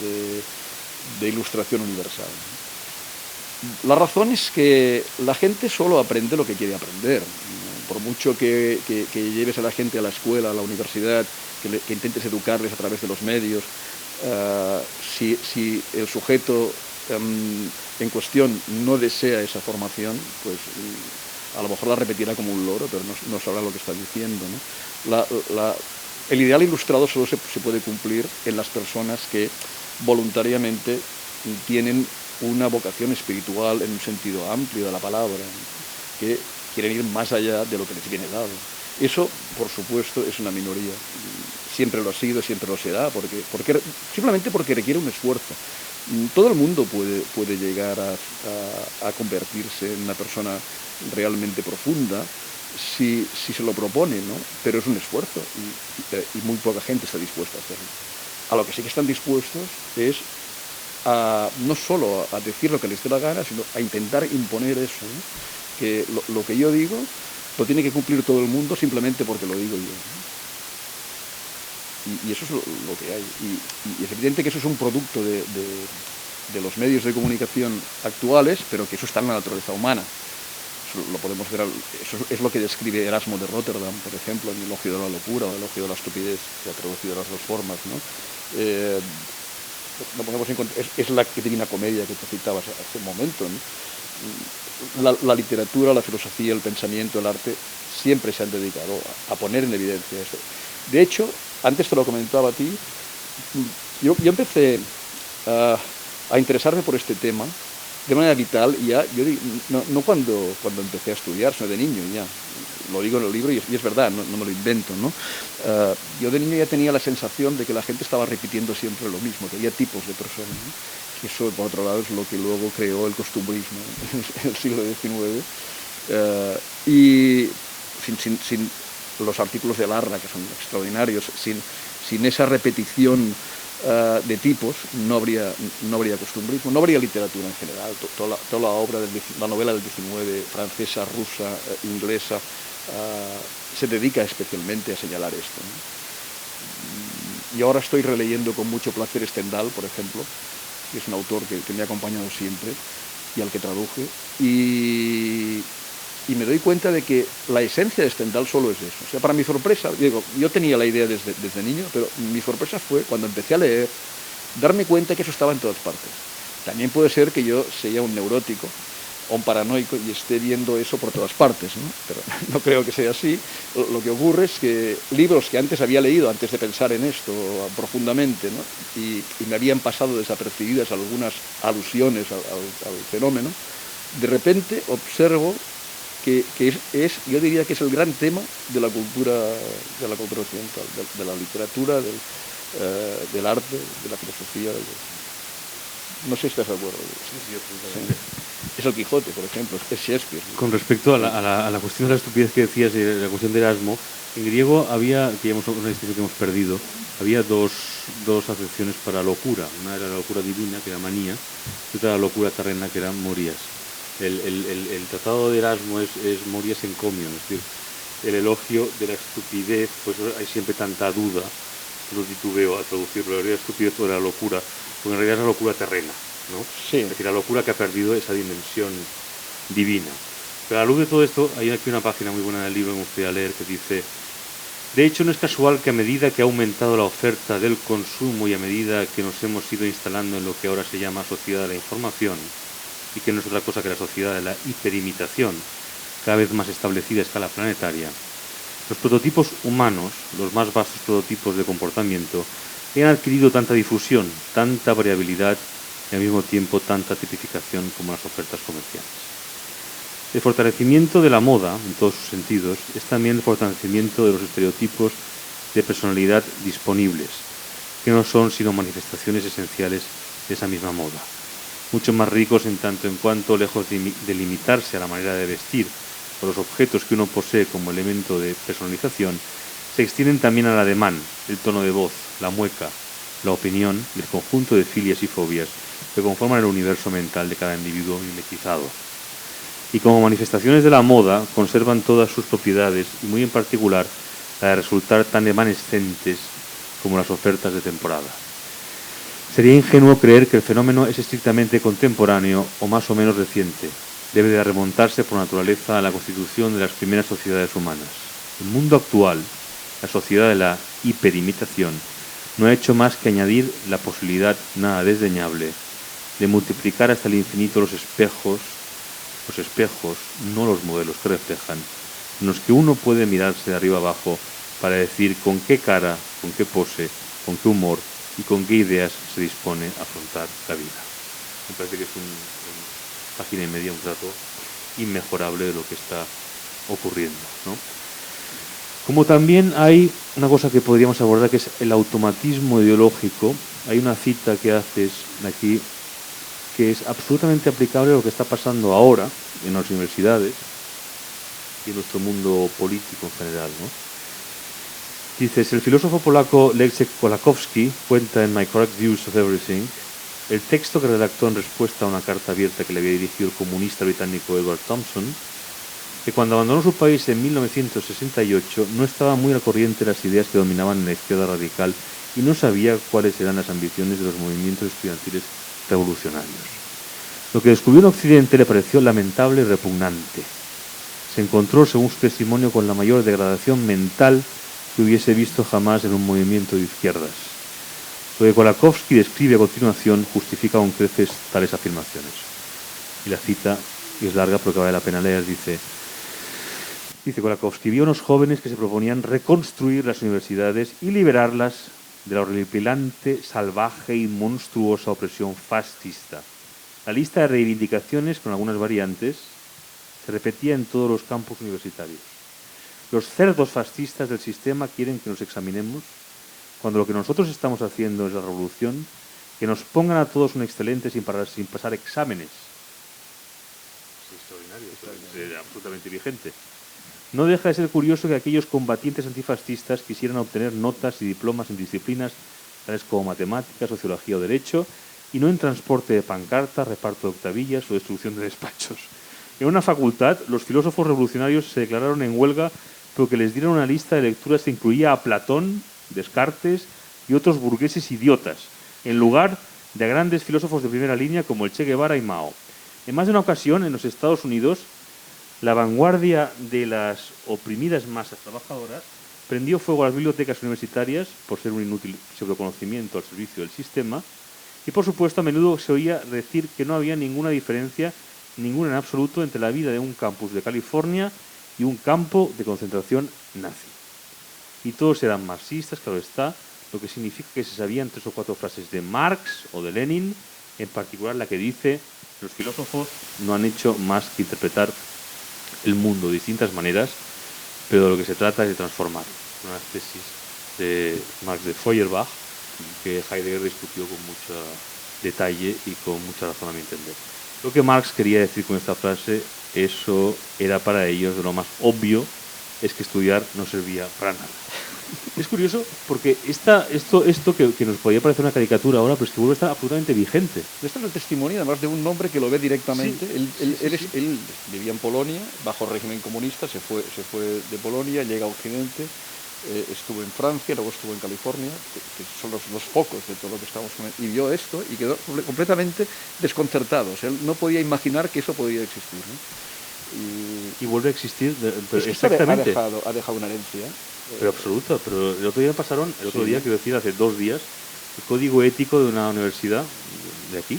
de ilustración universal. La razón es que la gente solo aprende lo que quiere aprender. Por mucho que lleves a la gente a la escuela, a la universidad, que intentes educarles a través de los medios, si el sujeto en cuestión no desea esa formación, pues a lo mejor la repetirá como un loro, pero no sabrá lo que está diciendo, ¿no? El ideal ilustrado solo se puede cumplir en las personas que voluntariamente tienen una vocación espiritual en un sentido amplio de la palabra, que quieren ir más allá de lo que les viene dado. Eso, por supuesto, es una minoría. Siempre lo ha sido, siempre lo será, simplemente porque requiere un esfuerzo. Todo el mundo puede llegar a convertirse en una persona realmente profunda si se lo propone, ¿no? Pero es un esfuerzo y muy poca gente está dispuesta a hacerlo. A lo que sí que están dispuestos es no solo a decir lo que les dé la gana, sino a intentar imponer eso, ¿no? Que lo que yo digo lo tiene que cumplir todo el mundo simplemente porque lo digo yo, ¿no? Y eso es lo que hay. Y es evidente que eso es un producto de los medios de comunicación actuales, pero que eso está en la naturaleza humana. Eso lo podemos ver, eso es lo que describe Erasmo de Rotterdam, por ejemplo, en el Elogio de la locura o el Elogio de la estupidez, que ha traducido de las dos formas, ¿no? Lo podemos encontrar, es la Divina Comedia que tú citabas hace un momento, ¿no? La literatura, la filosofía, el pensamiento, el arte siempre se han dedicado a poner en evidencia esto. De hecho, antes te lo comentaba a ti, yo empecé a interesarme por este tema de manera vital, y ya, yo no cuando empecé a estudiar, sino de niño ya. Lo digo en el libro y es verdad, no me lo invento, ¿no? Yo de niño ya tenía la sensación de que la gente estaba repitiendo siempre lo mismo, que había tipos de personas, ¿no? Y eso, por otro lado, es lo que luego creó el costumbrismo en el siglo XIX. Y sin los artículos de Larra, que son extraordinarios, sin esa repetición de tipos, no habría costumbrismo, no habría literatura en general. Toda la obra, la novela del XIX, francesa, rusa, inglesa, se dedica especialmente a señalar esto, ¿no? Y ahora estoy releyendo con mucho placer Stendhal, por ejemplo, que es un autor que me ha acompañado siempre y al que traduje, y me doy cuenta de que la esencia de Stendhal solo es eso. O sea, para mi sorpresa, digo, yo tenía la idea desde niño, pero mi sorpresa fue, cuando empecé a leer, darme cuenta que eso estaba en todas partes. También puede ser que yo sea un neurótico o un paranoico y esté viendo eso por todas partes, ¿no? Pero no creo que sea así. Lo que ocurre es que libros que antes había leído, antes de pensar en esto profundamente, ¿no? y me habían pasado desapercibidas algunas alusiones al fenómeno, de repente observo que yo diría que es el gran tema de la cultura occidental, de la literatura, del arte, de la filosofía. No sé si estás de acuerdo. Sí, absolutamente. Sí. Es el Quijote, por ejemplo, es Shakespeare. Con respecto a la cuestión de la estupidez que decías y la cuestión de Erasmo, en griego había, que ya una distinción que hemos perdido, había dos acepciones para locura. Una era la locura divina, que era manía, y otra la locura terrena, que era morías. El tratado de Erasmo es morías encomium, es decir, el elogio de la estupidez, pues hay siempre tanta duda, no titubeo a traducirlo, la estupidez o de la locura, porque en realidad es la locura terrena, ¿no? Sí. Es decir, la locura que ha perdido esa dimensión divina. Pero a la luz de todo esto, hay aquí una página muy buena del libro que me gustaría leer que dice: de hecho, no es casual que a medida que ha aumentado la oferta del consumo y a medida que nos hemos ido instalando en lo que ahora se llama sociedad de la información, y que no es otra cosa que la sociedad de la hiperimitación, cada vez más establecida a escala planetaria, los prototipos humanos, los más vastos prototipos de comportamiento, han adquirido tanta difusión, tanta variabilidad y al mismo tiempo tanta tipificación como las ofertas comerciales. El fortalecimiento de la moda, en todos sus sentidos, es también el fortalecimiento de los estereotipos de personalidad disponibles, que no son sino manifestaciones esenciales de esa misma moda. Mucho más ricos en tanto en cuanto, lejos de limitarse a la manera de vestir o los objetos que uno posee como elemento de personalización, se extienden también al ademán, el tono de voz, la mueca, la opinión y el conjunto de filias y fobias que conforman el universo mental de cada individuo mimetizado. Y como manifestaciones de la moda conservan todas sus propiedades y muy en particular la de resultar tan evanescentes como las ofertas de temporada. Sería ingenuo creer que el fenómeno es estrictamente contemporáneo o más o menos reciente. Debe de remontarse por naturaleza a la constitución de las primeras sociedades humanas. El mundo actual, la sociedad de la hiperimitación, no ha hecho más que añadir la posibilidad nada desdeñable de multiplicar hasta el infinito los espejos, no los modelos que reflejan, en los que uno puede mirarse de arriba abajo para decir con qué cara, con qué pose, con qué humor y con qué ideas se dispone a afrontar la vida. Me parece que es una página y media, un trato inmejorable de lo que está ocurriendo, ¿no? Como también hay una cosa que podríamos abordar, que es el automatismo ideológico. Hay una cita que haces aquí que es absolutamente aplicable a lo que está pasando ahora en las universidades y en nuestro mundo político en general, ¿no? Dices: el filósofo polaco Leszek Kolakowski cuenta en My Correct Views of Everything el texto que redactó en respuesta a una carta abierta que le había dirigido el comunista británico Edward Thompson, que cuando abandonó su país en 1968 no estaba muy al corriente de las ideas que dominaban en la izquierda radical y no sabía cuáles eran las ambiciones de los movimientos estudiantiles revolucionarios. Lo que descubrió en Occidente le pareció lamentable y repugnante. Se encontró, según su testimonio, con la mayor degradación mental que hubiese visto jamás en un movimiento de izquierdas. Lo que Kolakowski describe a continuación justifica con creces tales afirmaciones. Y la cita, y es larga pero que vale la pena leer, dice Kolakowski: vio unos jóvenes que se proponían reconstruir las universidades y liberarlas de la horripilante, salvaje y monstruosa opresión fascista. La lista de reivindicaciones, con algunas variantes, se repetía en todos los campus universitarios. Los cerdos fascistas del sistema quieren que nos examinemos, cuando lo que nosotros estamos haciendo es la revolución, que nos pongan a todos un excelente sin pasar exámenes. Es extraordinario, es absolutamente vigente. No deja de ser curioso que aquellos combatientes antifascistas quisieran obtener notas y diplomas en disciplinas tales como matemáticas, sociología o derecho, y no en transporte de pancartas, reparto de octavillas o destrucción de despachos. En una facultad, los filósofos revolucionarios se declararon en huelga porque les dieron una lista de lecturas que incluía a Platón, Descartes y otros burgueses idiotas, en lugar de a grandes filósofos de primera línea como el Che Guevara y Mao. En más de una ocasión, en los Estados Unidos, la vanguardia de las oprimidas masas trabajadoras prendió fuego a las bibliotecas universitarias por ser un inútil pseudoconocimiento al servicio del sistema, y por supuesto a menudo se oía decir que no había ninguna diferencia, ninguna en absoluto, entre la vida de un campus de California y un campo de concentración nazi. Y todos eran marxistas, claro está, lo que significa que se sabían 3 o 4 frases de Marx o de Lenin, en particular la que dice: los filósofos no han hecho más que interpretar el mundo de distintas maneras, pero de lo que se trata es de transformarlo. Una tesis de Marx de Feuerbach que Heidegger discutió con mucho detalle y con mucha razón a mi entender. Lo que Marx quería decir con esta frase, eso era para ellos de lo más obvio, es que estudiar no servía para nada. Es curioso porque esto que nos podría parecer una caricatura ahora, pero es que vuelve a estar absolutamente vigente. Este es el testimonio, además, de un hombre que lo ve directamente. Sí, Él vivía en Polonia, bajo régimen comunista, se fue de Polonia, llega a Occidente, estuvo en Francia, luego estuvo en California, que son los focos de todo lo que estamos comentando, y vio esto y quedó completamente desconcertado. O sea, él no podía imaginar que eso podía existir, ¿no? Y vuelve a existir, pero Es que exactamente. ha dejado una herencia. Pero absoluta, pero el otro día pasaron, quiero decir, hace 2 días, el código ético de una universidad de aquí,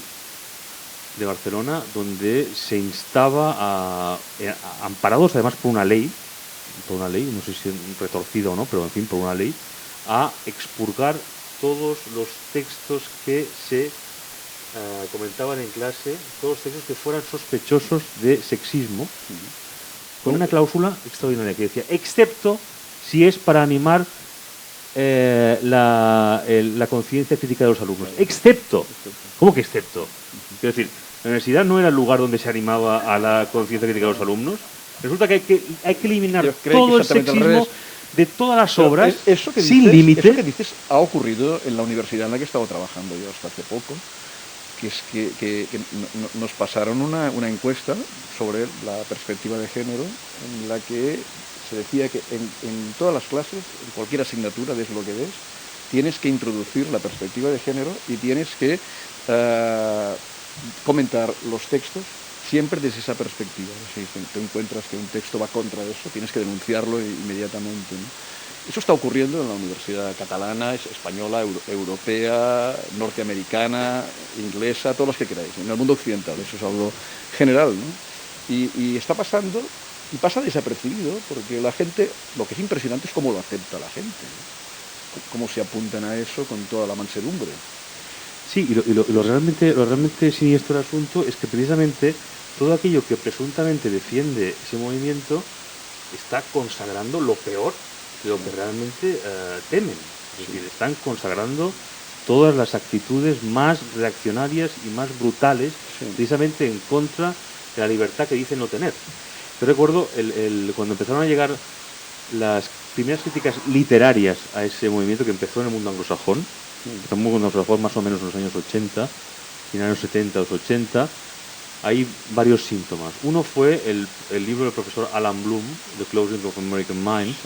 de Barcelona, donde se instaba amparados además por una ley, no sé si es retorcida o no, pero en fin, por una ley, a expurgar todos los textos que se comentaban en clase, todos los textos que fueran sospechosos de sexismo, con una cláusula extraordinaria que decía, excepto si es para animar la conciencia crítica de los alumnos. Excepto. ¿Cómo que excepto? Quiero decir, la universidad no era el lugar donde se animaba a la conciencia crítica de los alumnos. Resulta que hay que eliminar todo el sexismo de todas las obras sin límite. Eso que dices ha ocurrido en la universidad en la que he estado trabajando yo hasta hace poco, que es que nos pasaron una encuesta sobre la perspectiva de género, en la que se decía que en todas las clases, en cualquier asignatura, ves lo que ves, tienes que introducir la perspectiva de género y tienes que comentar los textos siempre desde esa perspectiva. Si te encuentras que un texto va contra eso, tienes que denunciarlo inmediatamente, ¿no? Eso está ocurriendo en la universidad catalana, española, europea, norteamericana, inglesa, todas las que queráis, en el mundo occidental. Eso es algo general, ¿no? Y está pasando, y pasa desapercibido, porque la gente, lo que es impresionante es cómo lo acepta la gente, ¿no? Cómo se apuntan a eso con toda la mansedumbre. Sí, y lo realmente siniestro del asunto es que precisamente todo aquello que presuntamente defiende ese movimiento está consagrando lo peor de lo que realmente temen. Es decir, están consagrando todas las actitudes más reaccionarias y más brutales, precisamente en contra de la libertad que dicen no tener. Yo recuerdo cuando empezaron a llegar las primeras críticas literarias a ese movimiento que empezó en el mundo anglosajón, más o menos en los años 80, finales de los 70, los 80, hay varios síntomas. Uno fue el libro del profesor Alan Bloom, The Closing of American Minds,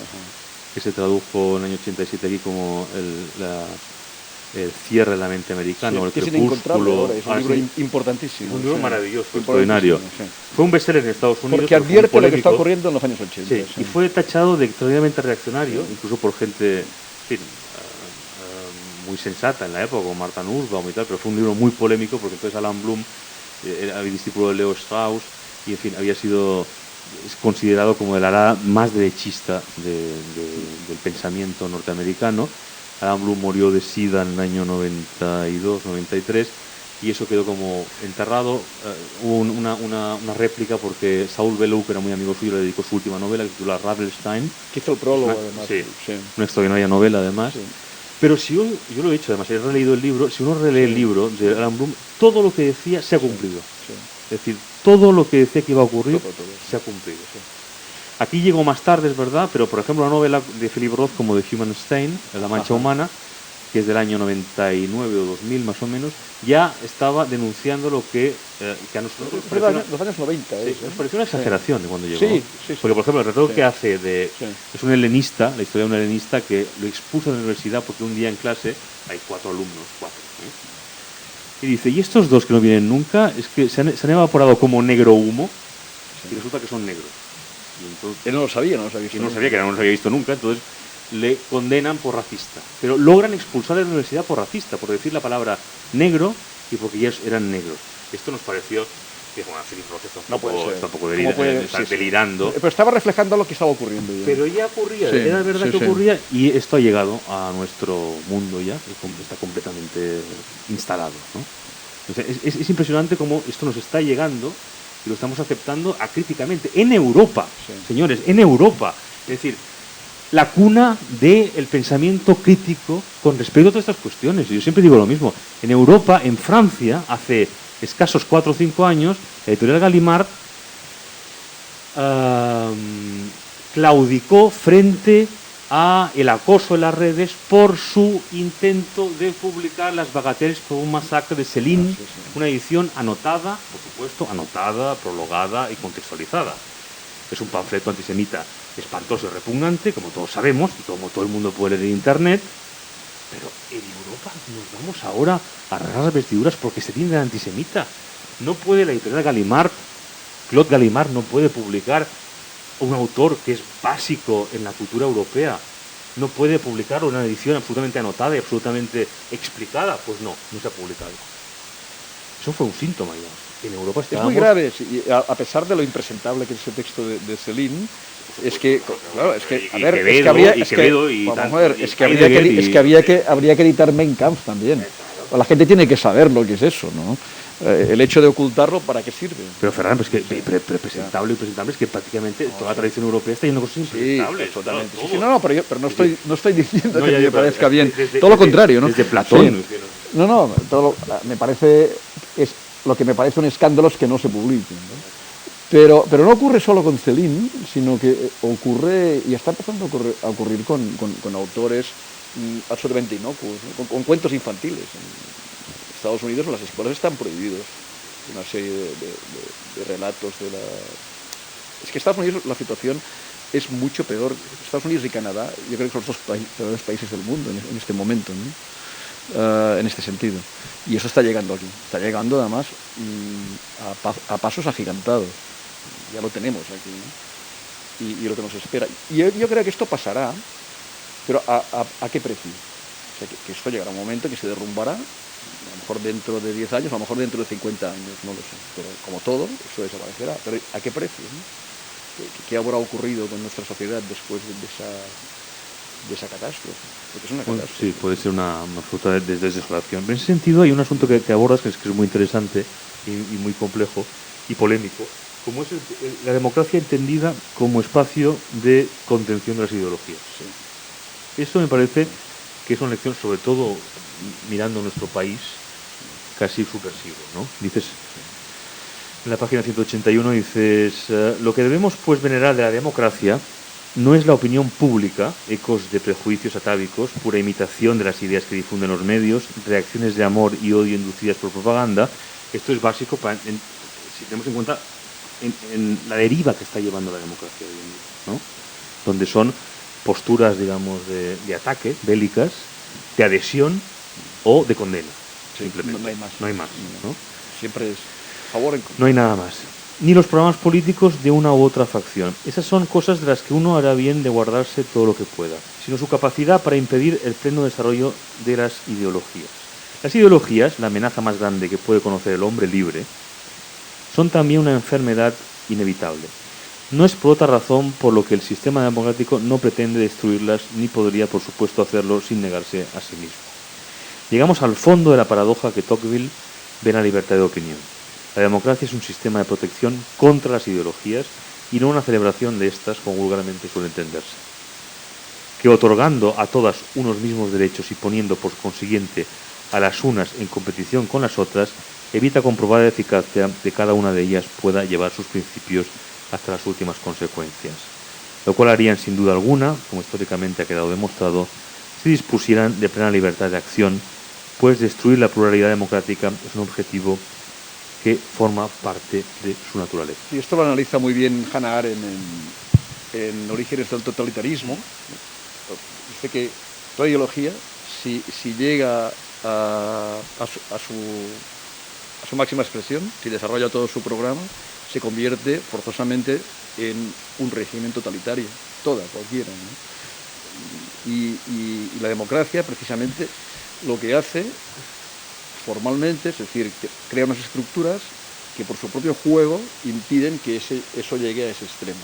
que se tradujo en el año 87 aquí como El cierre de la mente americana, Sí, El que es inencontrable crepúsculo. ahora, es un libro importantísimo. Un libro sí. maravilloso, Importantísimo, extraordinario. sí. Fue un bestseller en Estados Unidos. Porque pero fue muy advierte lo que está polémico. ocurriendo en los años 80. Sí, sí. y fue tachado de extraordinariamente reaccionario, incluso por gente, en fin, muy sensata en la época, como Martha Nussbaum y tal, pero fue un libro muy polémico porque entonces Alan Bloom era discípulo de Leo Strauss y, en fin, había sido considerado como el ala más derechista del pensamiento norteamericano. Alan Bloom murió de SIDA en el año 92, 93 y eso quedó como enterrado. Hubo una réplica porque Saul Bellow, que era muy amigo suyo, le dedicó su última novela que se titula Ravelstein. Que hizo el prólogo, además. Sí, sí. Una extraordinaria novela, además. Sí. Pero si yo lo he hecho, además, he releído el libro, si uno relee el libro de Alan Bloom, todo lo que decía se ha cumplido. Sí. Es decir, todo lo que decía que iba a ocurrir Todo. se ha cumplido. Sí. Aquí llegó más tarde, es verdad, pero por ejemplo una novela de Philip Roth como The Human Stain, La Mancha Humana, que es del año 99 o 2000 más o menos, ya estaba denunciando lo que a nosotros nos pareció los años 90. nos pareció una exageración cuando llegó. Sí. Porque, por ejemplo, el retrato que hace Sí. es un helenista, la historia de un helenista que lo expuso en la universidad porque un día en clase hay 4 alumnos, 4. Y dice, y estos dos que no vienen nunca, es que se han evaporado como negro humo y resulta que son negros. Y entonces, Él no lo sabía, no lo sabía. y no sabía que no los había visto nunca, entonces le condenan por racista. Pero logran expulsar de la universidad por racista, por decir la palabra negro y porque ya eran negros. Esto nos pareció que, bueno, Philip Roth está un poco delirando. Pero estaba reflejando lo que estaba ocurriendo ya. Pero ya ocurría, Sí, era verdad sí, que sí. ocurría y esto ha llegado a nuestro mundo ya, está completamente instalado, ¿no? Entonces, es impresionante cómo esto nos está llegando y lo estamos aceptando acríticamente en Europa, Sí. señores, en Europa. Es decir, la cuna del pensamiento crítico con respecto a todas estas cuestiones. Y yo siempre digo lo mismo. En Europa, en Francia, hace escasos 4 o 5 años, la editorial Gallimard claudicó frente a el acoso en las redes por su intento de publicar Las Bagatelles por un masacre de Céline, una edición anotada, por supuesto, anotada, prologada y contextualizada. Es un panfleto antisemita espantoso y repugnante, como todos sabemos, y como todo el mundo puede leer en Internet, pero en Europa nos vamos ahora a rasgar las vestiduras porque se tiene antisemita. No puede la editorial Gallimard, Claude Gallimard no puede publicar un autor que es básico en la cultura europea. No puede publicar una edición absolutamente anotada y absolutamente explicada. Pues no se ha publicado. Eso fue un síntoma ya. En Europa Es muy grave, sí, a pesar de lo impresentable que es ese texto de Céline. Es que, claro, es que, a ver, es que habría, es que habría que editar Mein Kampf también. La gente tiene que saber lo que es eso, ¿no? El hecho de ocultarlo, ¿para qué sirve? Pero Ferran, pues que impresentable es que prácticamente toda la tradición europea está yendo cosas impresentables. Sí, totalmente. Claro, Sí, pero no estoy diciendo no, que ya, me parezca bien. desde, todo lo contrario, ¿no? Desde Platón. Sí. Me parece, lo que me parece un escándalo es que no se publiquen, ¿no? Pero no ocurre solo con Céline, sino que ocurre, y está empezando a ocurrir con autores absolutamente inocuos, ¿no? con cuentos infantiles. En Estados Unidos en las escuelas están prohibidos una serie de relatos de la... Es que en Estados Unidos la situación es mucho peor. Estados Unidos y Canadá, yo creo que son los dos peores países del mundo en este momento, ¿no? En este sentido. Y eso está llegando aquí. Está llegando además a pasos agigantados. Ya lo tenemos aquí, ¿no? Y lo que nos espera. Y yo creo que esto pasará, pero ¿a qué precio? O sea, que esto llegará un momento que se derrumbará, a lo mejor dentro de 10 años, a lo mejor dentro de 50 años, no lo sé. Pero como todo, eso desaparecerá. Pero ¿a qué precio? ¿No? ¿Qué habrá ocurrido con nuestra sociedad después de esa catástrofe? Porque es una catástrofe. Sí, puede ser una fruta de desolación. En ese sentido hay un asunto que abordas que es muy interesante y muy complejo y polémico, como es la democracia entendida como espacio de contención de las ideologías. Sí. Eso me parece que es una lección, sobre todo mirando nuestro país, casi subversivo, ¿no? Dices, en la página 181 dices, lo que debemos pues venerar de la democracia no es la opinión pública, ecos de prejuicios atávicos, pura imitación de las ideas que difunden los medios, reacciones de amor y odio inducidas por propaganda. Esto es básico si tenemos en cuenta en la deriva que está llevando la democracia hoy en día, ¿no? Donde son posturas, digamos, de ataque, bélicas, de adhesión, o de condena, Sí, simplemente. no hay más. No hay más, ¿no? Siempre es favor en contra. No hay nada más. Ni los programas políticos de una u otra facción. Esas son cosas de las que uno hará bien de guardarse todo lo que pueda, sino su capacidad para impedir el pleno desarrollo de las ideologías. Las ideologías, la amenaza más grande que puede conocer el hombre libre, son también una enfermedad inevitable. No es por otra razón por lo que el sistema democrático no pretende destruirlas, ni podría, por supuesto, hacerlo sin negarse a sí mismo. Llegamos al fondo de la paradoja que Tocqueville ve en la libertad de opinión. La democracia es un sistema de protección contra las ideologías y no una celebración de estas, como vulgarmente suele entenderse. Que otorgando a todas unos mismos derechos y poniendo por consiguiente a las unas en competición con las otras, evita comprobar la eficacia de cada una de ellas pueda llevar sus principios hasta las últimas consecuencias. Lo cual harían sin duda alguna, como históricamente ha quedado demostrado, si dispusieran de plena libertad de acción, pues destruir la pluralidad democrática es un objetivo que forma parte de su naturaleza. Y esto lo analiza muy bien Hannah Arendt en Orígenes del totalitarismo. Dice que toda ideología, si llega a su máxima expresión, si desarrolla todo su programa, se convierte forzosamente en un régimen totalitario, cualquiera, ¿no? Y la democracia, precisamente, lo que hace formalmente, es decir, que crea unas estructuras que por su propio juego impiden que eso llegue a ese extremo.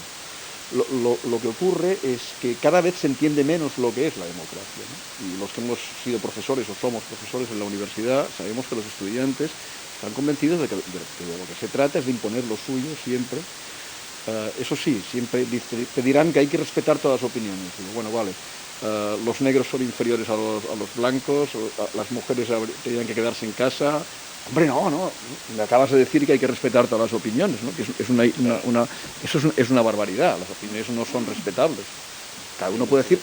Lo que ocurre es que cada vez se entiende menos lo que es la democracia, ¿no? Y los que hemos sido profesores o somos profesores en la universidad sabemos que los estudiantes están convencidos de que de lo que se trata es de imponer lo suyo siempre. Eso sí, siempre te dirán que hay que respetar todas las opiniones. Bueno, vale, los negros son inferiores a los blancos, las mujeres tenían que quedarse en casa. Hombre, no, me acabas de decir que hay que respetar todas las opiniones, ¿no? Que eso es una barbaridad, las opiniones no son respetables. Cada uno puede decir,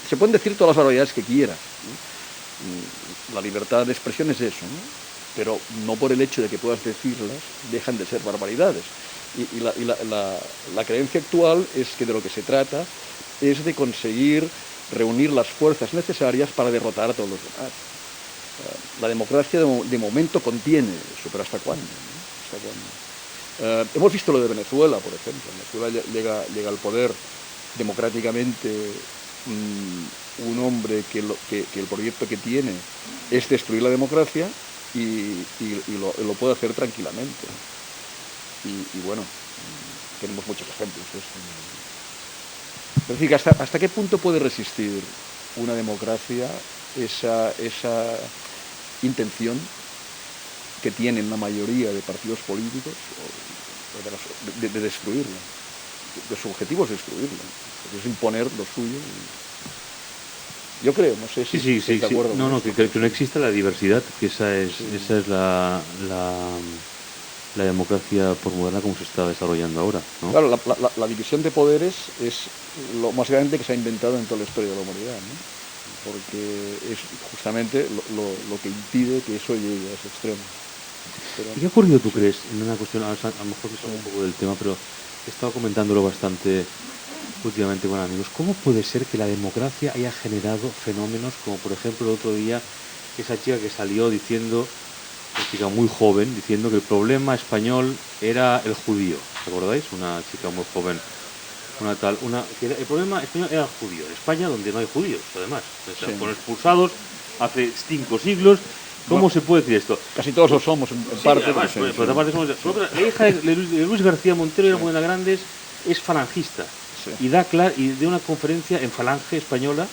se pueden decir todas las barbaridades que quiera, ¿no? La libertad de expresión es eso, ¿no? Pero no por el hecho de que puedas decirlas, dejan de ser barbaridades. Y la creencia actual es que de lo que se trata es de conseguir reunir las fuerzas necesarias para derrotar a todos los demás. La democracia de momento contiene eso, pero ¿hasta cuándo? ¿Hasta cuándo? Hemos visto lo de Venezuela, por ejemplo. Venezuela llega al poder democráticamente un hombre que el proyecto que tiene es destruir la democracia y lo puede hacer tranquilamente. Y bueno, tenemos muchos ejemplos de esto. Es decir, ¿hasta qué punto puede resistir una democracia esa intención que tienen la mayoría de partidos políticos de destruirla? Su objetivo es destruirla, es imponer lo suyo. Yo creo, no sé si Sí. de acuerdo. No, que no exista la diversidad, que esa es la democracia por moderna como se está desarrollando ahora, ¿no? Claro, la división de poderes es lo más grande que se ha inventado en toda la historia de la humanidad, ¿no? Porque es justamente lo que impide que eso llegue a ese extremo. ¿Y qué ha ocurrido, tú crees, en una cuestión, a lo mejor que es un poco del tema, pero he estado comentándolo bastante últimamente con amigos? ¿Cómo puede ser que la democracia haya generado fenómenos como, por ejemplo, el otro día, esa chica que salió diciendo, una chica muy joven, diciendo que el problema español era el judío? ¿Os acordáis? Una chica muy joven, que el problema español era el judío. En España, donde no hay judíos, además. Fueron expulsados hace 5 siglos. ¿Cómo se puede decir esto? Casi todos lo somos, en parte. Además, por otra parte la hija de Luis García Montero y Almudena Grandes es falangista. Sí. Y de una conferencia en Falange española,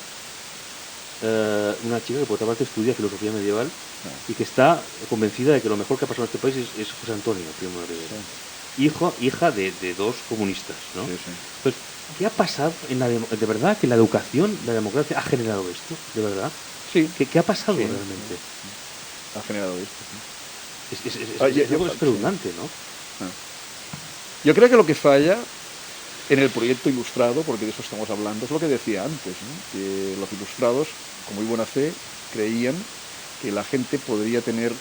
una chica que por otra parte estudia filosofía medieval y que está convencida de que lo mejor que ha pasado en este país es José Antonio Primo de Rivera. Hija de dos comunistas, ¿no? Sí. Entonces, ¿qué ha pasado de verdad que la educación, la democracia ha generado esto? ¿De verdad? Sí. ¿Qué ha pasado realmente? Ha generado esto. Es espeluznante, ¿no? Yo creo que lo que falla en el proyecto ilustrado, porque de eso estamos hablando, es lo que decía antes, ¿no? Que los ilustrados, con muy buena fe, creían que la gente podría tener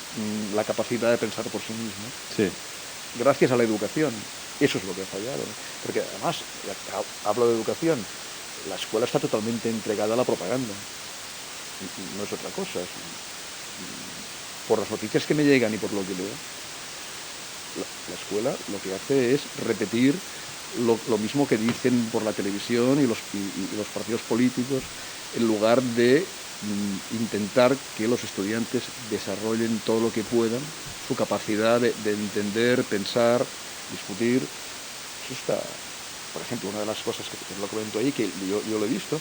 la capacidad de pensar por sí misma. Sí. Gracias a la educación. Eso es lo que ha fallado, ¿no? Porque además, hablo de educación, la escuela está totalmente entregada a la propaganda. No es otra cosa. por las noticias que me llegan y por lo que leo, la escuela lo que hace es repetir lo mismo que dicen por la televisión y los partidos políticos, en lugar de intentar que los estudiantes desarrollen todo lo que puedan, su capacidad de entender, pensar, discutir. Eso está, por ejemplo, una de las cosas que lo comento ahí, que yo lo he visto,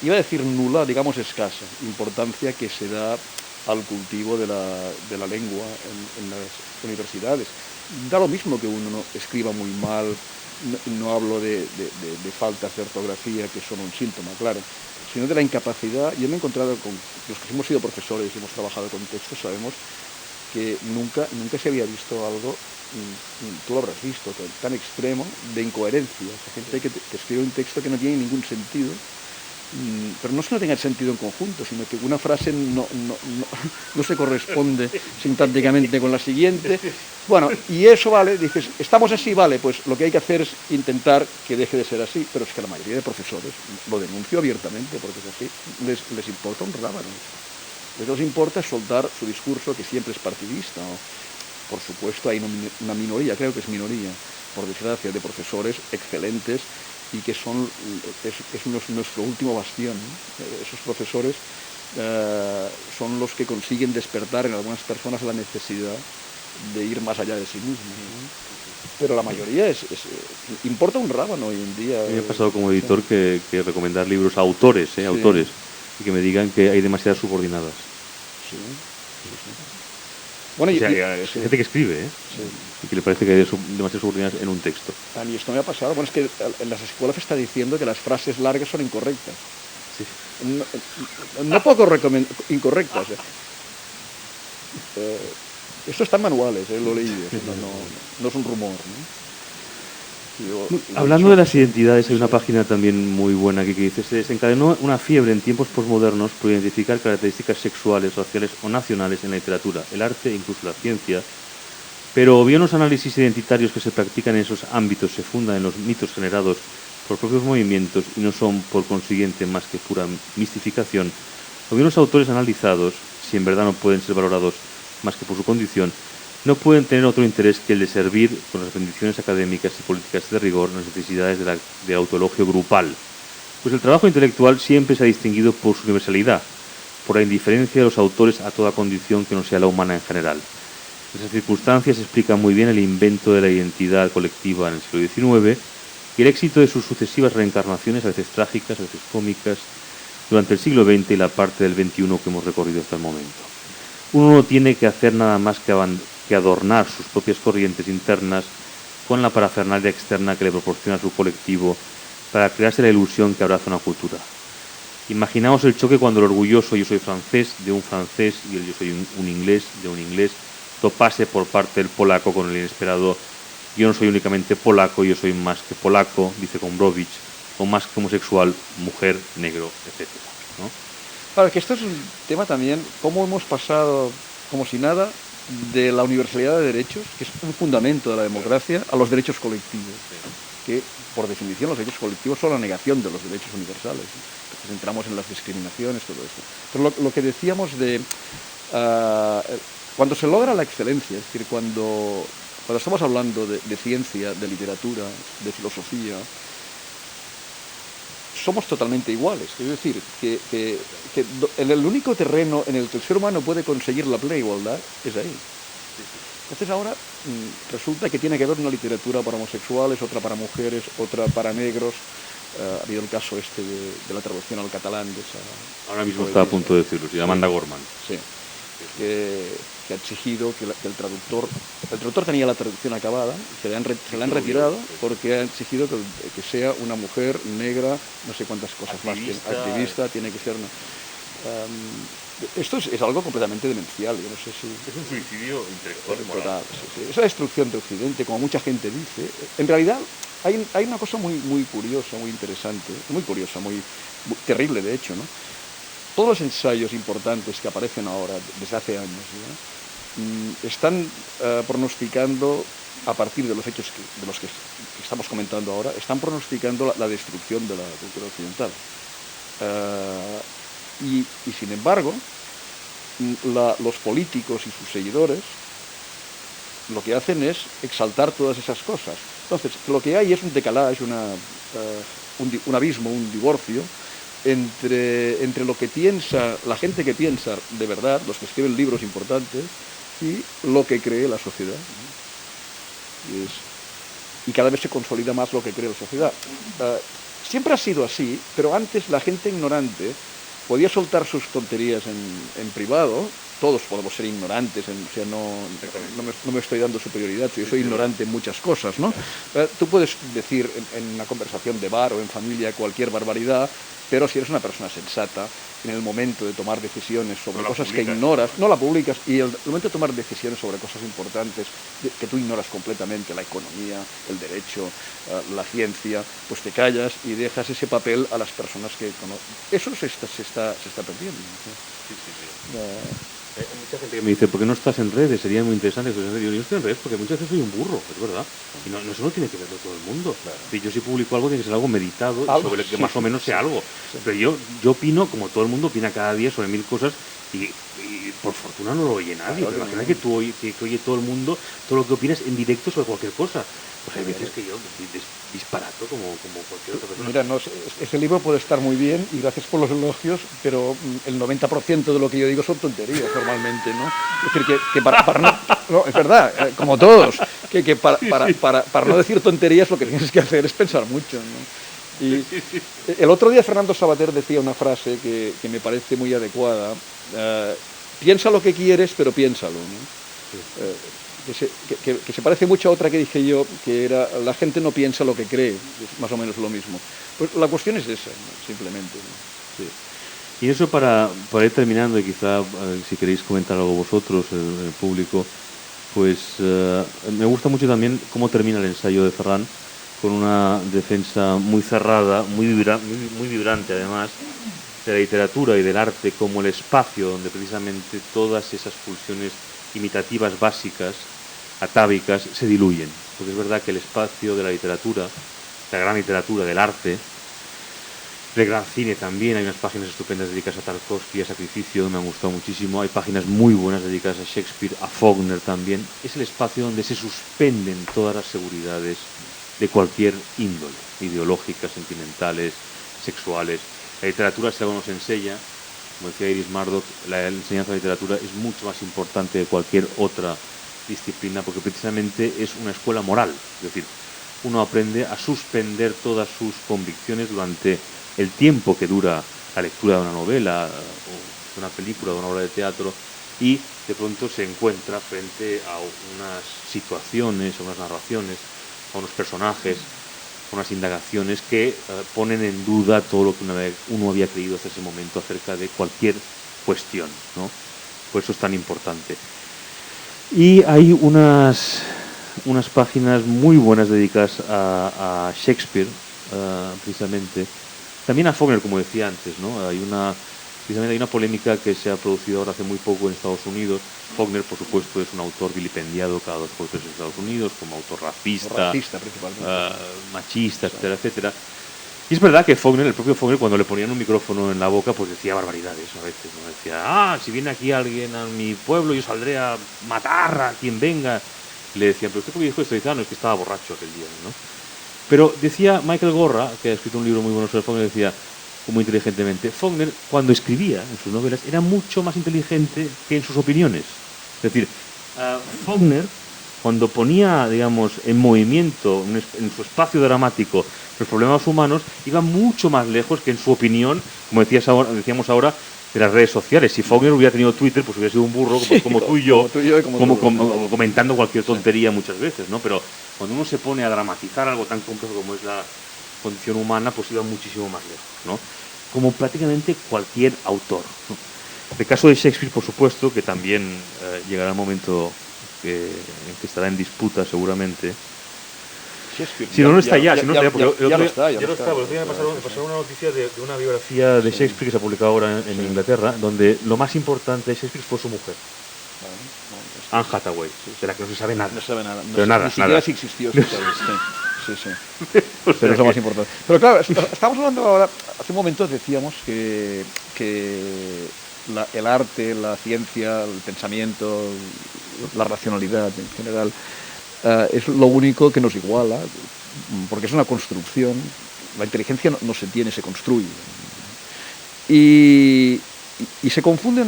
iba a decir nula, digamos escasa, importancia que se da al cultivo de la lengua en las universidades. Da lo mismo que uno escriba muy mal, no hablo de faltas de ortografía, que son un síntoma, claro, sino de la incapacidad. Yo me he encontrado con los que hemos sido profesores y hemos trabajado con textos, sabemos que nunca se había visto algo, tú lo habrás visto, tan extremo de incoherencia. Hay gente que escribe un texto que no tiene ningún sentido, pero no es que no tenga sentido en conjunto, sino que una frase no se corresponde sintácticamente con la siguiente. Bueno, y eso vale, dices, estamos así, vale, pues lo que hay que hacer es intentar que deje de ser así, pero es que la mayoría de profesores, lo denuncio abiertamente porque es así, les importa un rábano. Lo que les importa es soltar su discurso, que siempre es partidista, ¿no? Por supuesto hay una minoría, creo que es minoría, por desgracia, de profesores excelentes y que es nuestro último bastión, ¿no? Esos profesores son los que consiguen despertar en algunas personas la necesidad de ir más allá de sí mismos, ¿no? Pero la mayoría importa un rábano hoy en día. A mí me ha pasado como editor que recomendar libros a autores, sí, autores, y que me digan que hay demasiadas subordinadas. Sí, sí, sí. Bueno, o sea, hay gente que escribe, sí, y que le parece que hay demasiadas subordinadas en un texto. A mí esto me ha pasado. Bueno, es que en las escuelas se está diciendo que las frases largas son incorrectas. Sí. No poco incorrectas. Esto está en manuales, lo he leído. No es un rumor, ¿no? Hablando de las identidades, hay una página también muy buena que dice: se desencadenó una fiebre en tiempos posmodernos por identificar características sexuales, sociales o nacionales en la literatura, el arte e incluso la ciencia, pero o bien los análisis identitarios que se practican en esos ámbitos se fundan en los mitos generados por propios movimientos y no son por consiguiente más que pura mistificación, o bien los autores analizados, si en verdad no pueden ser valorados más que por su condición, no pueden tener otro interés que el de servir con las bendiciones académicas y políticas de rigor las necesidades de autoelogio grupal. Pues el trabajo intelectual siempre se ha distinguido por su universalidad, por la indiferencia de los autores a toda condición que no sea la humana en general. En esas circunstancias se explica muy bien el invento de la identidad colectiva en el siglo XIX y el éxito de sus sucesivas reencarnaciones, a veces trágicas, a veces cómicas, durante el siglo XX y la parte del XXI que hemos recorrido hasta el momento. Uno no tiene que hacer nada más que adornar sus propias corrientes internas con la parafernalia externa que le proporciona su colectivo para crearse la ilusión que abraza una cultura. Imaginaos el choque cuando el orgulloso yo soy francés de un francés y el yo soy un inglés de un inglés topase por parte del polaco con el inesperado yo no soy únicamente polaco, yo soy más que polaco, dice Gombrowicz, o más que homosexual, mujer, negro, etc., ¿no? Claro, que esto es un tema también, cómo hemos pasado, como si nada, de la universalidad de derechos, que es un fundamento de la democracia, a los derechos colectivos, que por definición los derechos colectivos son la negación de los derechos universales. Entonces entramos en las discriminaciones, todo esto. Pero lo que decíamos de cuando se logra la excelencia, es decir, cuando estamos hablando de ciencia, de literatura, de filosofía, somos totalmente iguales. Quiero decir que en el único terreno en el que el ser humano puede conseguir la plena igualdad es ahí. Entonces ahora resulta que tiene que haber una literatura para homosexuales, otra para mujeres, otra para negros. Ha habido el caso de la traducción al catalán de esa... Ahora mismo está a punto de decirlo, se llama Amanda Gorman. Sí, que ha exigido que el traductor tenía la traducción acabada, se la han retirado porque ha exigido que sea una mujer negra, no sé cuántas cosas activista, tiene que ser una... esto es algo completamente demencial, yo no sé si... Es un suicidio intelectual y moral. Total, sí. Es la destrucción de Occidente, como mucha gente dice. En realidad hay una cosa muy curiosa, muy interesante, muy curiosa, muy terrible de hecho, ¿no? Todos los ensayos importantes que aparecen ahora, desde hace años, ¿no? Están pronosticando, a partir de los hechos de los que estamos comentando ahora, están pronosticando la destrucción de la cultura occidental. Y sin embargo, los políticos y sus seguidores lo que hacen es exaltar todas esas cosas. Entonces, lo que hay es un decalage, un abismo, un divorcio entre lo que piensa la gente que piensa de verdad, los que escriben libros importantes, y lo que cree la sociedad. Y cada vez se consolida más lo que cree la sociedad. Siempre ha sido así, pero antes la gente ignorante podía soltar sus tonterías en privado. Todos podemos ser ignorantes, o sea, no me estoy dando superioridad, yo soy ignorante en muchas cosas, ¿no? Tú puedes decir en una conversación de bar o en familia cualquier barbaridad, pero si eres una persona sensata, en el momento de tomar decisiones sobre cosas que ignoras, no la publicas, y el momento de tomar decisiones sobre cosas importantes que tú ignoras completamente, la economía, el derecho, la ciencia, pues te callas y dejas ese papel a las personas que conocen. Eso se está perdiendo. Hay mucha gente que me dice, ¿por qué no estás en redes? Sería muy interesante que estuvieras en redes. Yo no estoy en redes porque muchas veces soy un burro, es verdad. Y no, eso no tiene que verlo todo el mundo. Claro. Si yo si publico algo, tiene que ser algo meditado, sobre el que más o menos sea algo. Sí. Pero yo opino, como todo el mundo opina cada día sobre 1000 cosas, y por fortuna no lo oye nadie. Claro, pero imagina que tú que oye todo el mundo todo lo que opinas en directo sobre cualquier cosa. Pues hay veces que yo disparato como cualquier otra persona. Mira, ese libro puede estar muy bien y gracias por los elogios, pero el 90% de lo que yo digo son tonterías normalmente, ¿no? Es decir, que para no, es verdad, como todos, que para no decir tonterías lo que tienes que hacer es pensar mucho, ¿no? Y el otro día Fernando Savater decía una frase que me parece muy adecuada: piensa lo que quieres, pero piénsalo, ¿no? Que se parece mucho a otra que dije yo, que era: la gente no piensa lo que cree, es más o menos lo mismo. Pues la cuestión es esa, ¿no? Simplemente, ¿no? Sí. Y eso para ir terminando, y quizá si queréis comentar algo vosotros, el público, pues me gusta mucho también cómo termina el ensayo de Ferran, con una defensa muy cerrada, muy vibrante además, de la literatura y del arte como el espacio donde precisamente todas esas pulsiones imitativas básicas, atávicas, se diluyen. Porque es verdad que el espacio de la literatura, la gran literatura, del arte, del gran cine también, hay unas páginas estupendas dedicadas a Tarkovsky, a Sacrificio, me han gustado muchísimo, hay páginas muy buenas dedicadas a Shakespeare, a Faulkner también, es el espacio donde se suspenden todas las seguridades de cualquier índole, ideológicas, sentimentales, sexuales. La literatura, si algo nos enseña, como decía Iris Murdoch, la enseñanza de literatura es mucho más importante que cualquier otra disciplina, porque precisamente es una escuela moral, es decir, uno aprende a suspender todas sus convicciones durante el tiempo que dura la lectura de una novela, o de una película, de una obra de teatro, y de pronto se encuentra frente a unas situaciones, a unas narraciones, a unos personajes, a unas indagaciones que ponen en duda todo lo que uno había creído hasta ese momento acerca de cualquier cuestión, ¿no? Por eso es tan importante. Y hay unas páginas muy buenas dedicadas a Shakespeare, precisamente. También a Faulkner, como decía antes, ¿no? Precisamente hay una polémica que se ha producido ahora hace muy poco en Estados Unidos. Faulkner, por supuesto, es un autor vilipendiado cada 2 por 3 en Estados Unidos, como autor racista machista, etcétera, etcétera. Y es verdad que el propio Faulkner, cuando le ponían un micrófono en la boca, pues decía barbaridades a veces, ¿no? Decía, si viene aquí alguien a mi pueblo, yo saldré a matar a quien venga. Y le decían, ¿pero usted por qué dijo esto? Y dice, no, es que estaba borracho aquel día, ¿no? Pero decía Michael Gorra, que ha escrito un libro muy bueno sobre Faulkner, decía muy inteligentemente, Faulkner, cuando escribía en sus novelas, era mucho más inteligente que en sus opiniones. Es decir, Faulkner, cuando ponía, digamos, en movimiento, en su espacio dramático, los problemas humanos, iba mucho más lejos que en su opinión, como decíamos ahora, de las redes sociales. Si Faulkner hubiera tenido Twitter, pues hubiera sido un burro, como tú y yo, comentando cualquier tontería muchas veces, ¿no? Pero cuando uno se pone a dramatizar algo tan complejo como es la condición humana, pues iba muchísimo más lejos, ¿no? Como prácticamente cualquier autor, ¿no? El caso de Shakespeare, por supuesto, que también llegará el momento en que estará en disputa seguramente. Si no está ya, porque ya lo está. El otro día me pasaron una noticia de una biografía de Shakespeare que se ha publicado ahora en Inglaterra, donde lo más importante de Shakespeare fue su mujer. Anne Hathaway, de la que no se sabe nada. No se sabe nada. Pero nada, ni siquiera si existió. Sí. Pero es lo más importante. Pero claro, estamos hablando ahora, hace un momento decíamos que el arte, la ciencia, el pensamiento, la racionalidad en general, es lo único que nos iguala, porque es una construcción. La inteligencia no se tiene, se construye. Y se confunde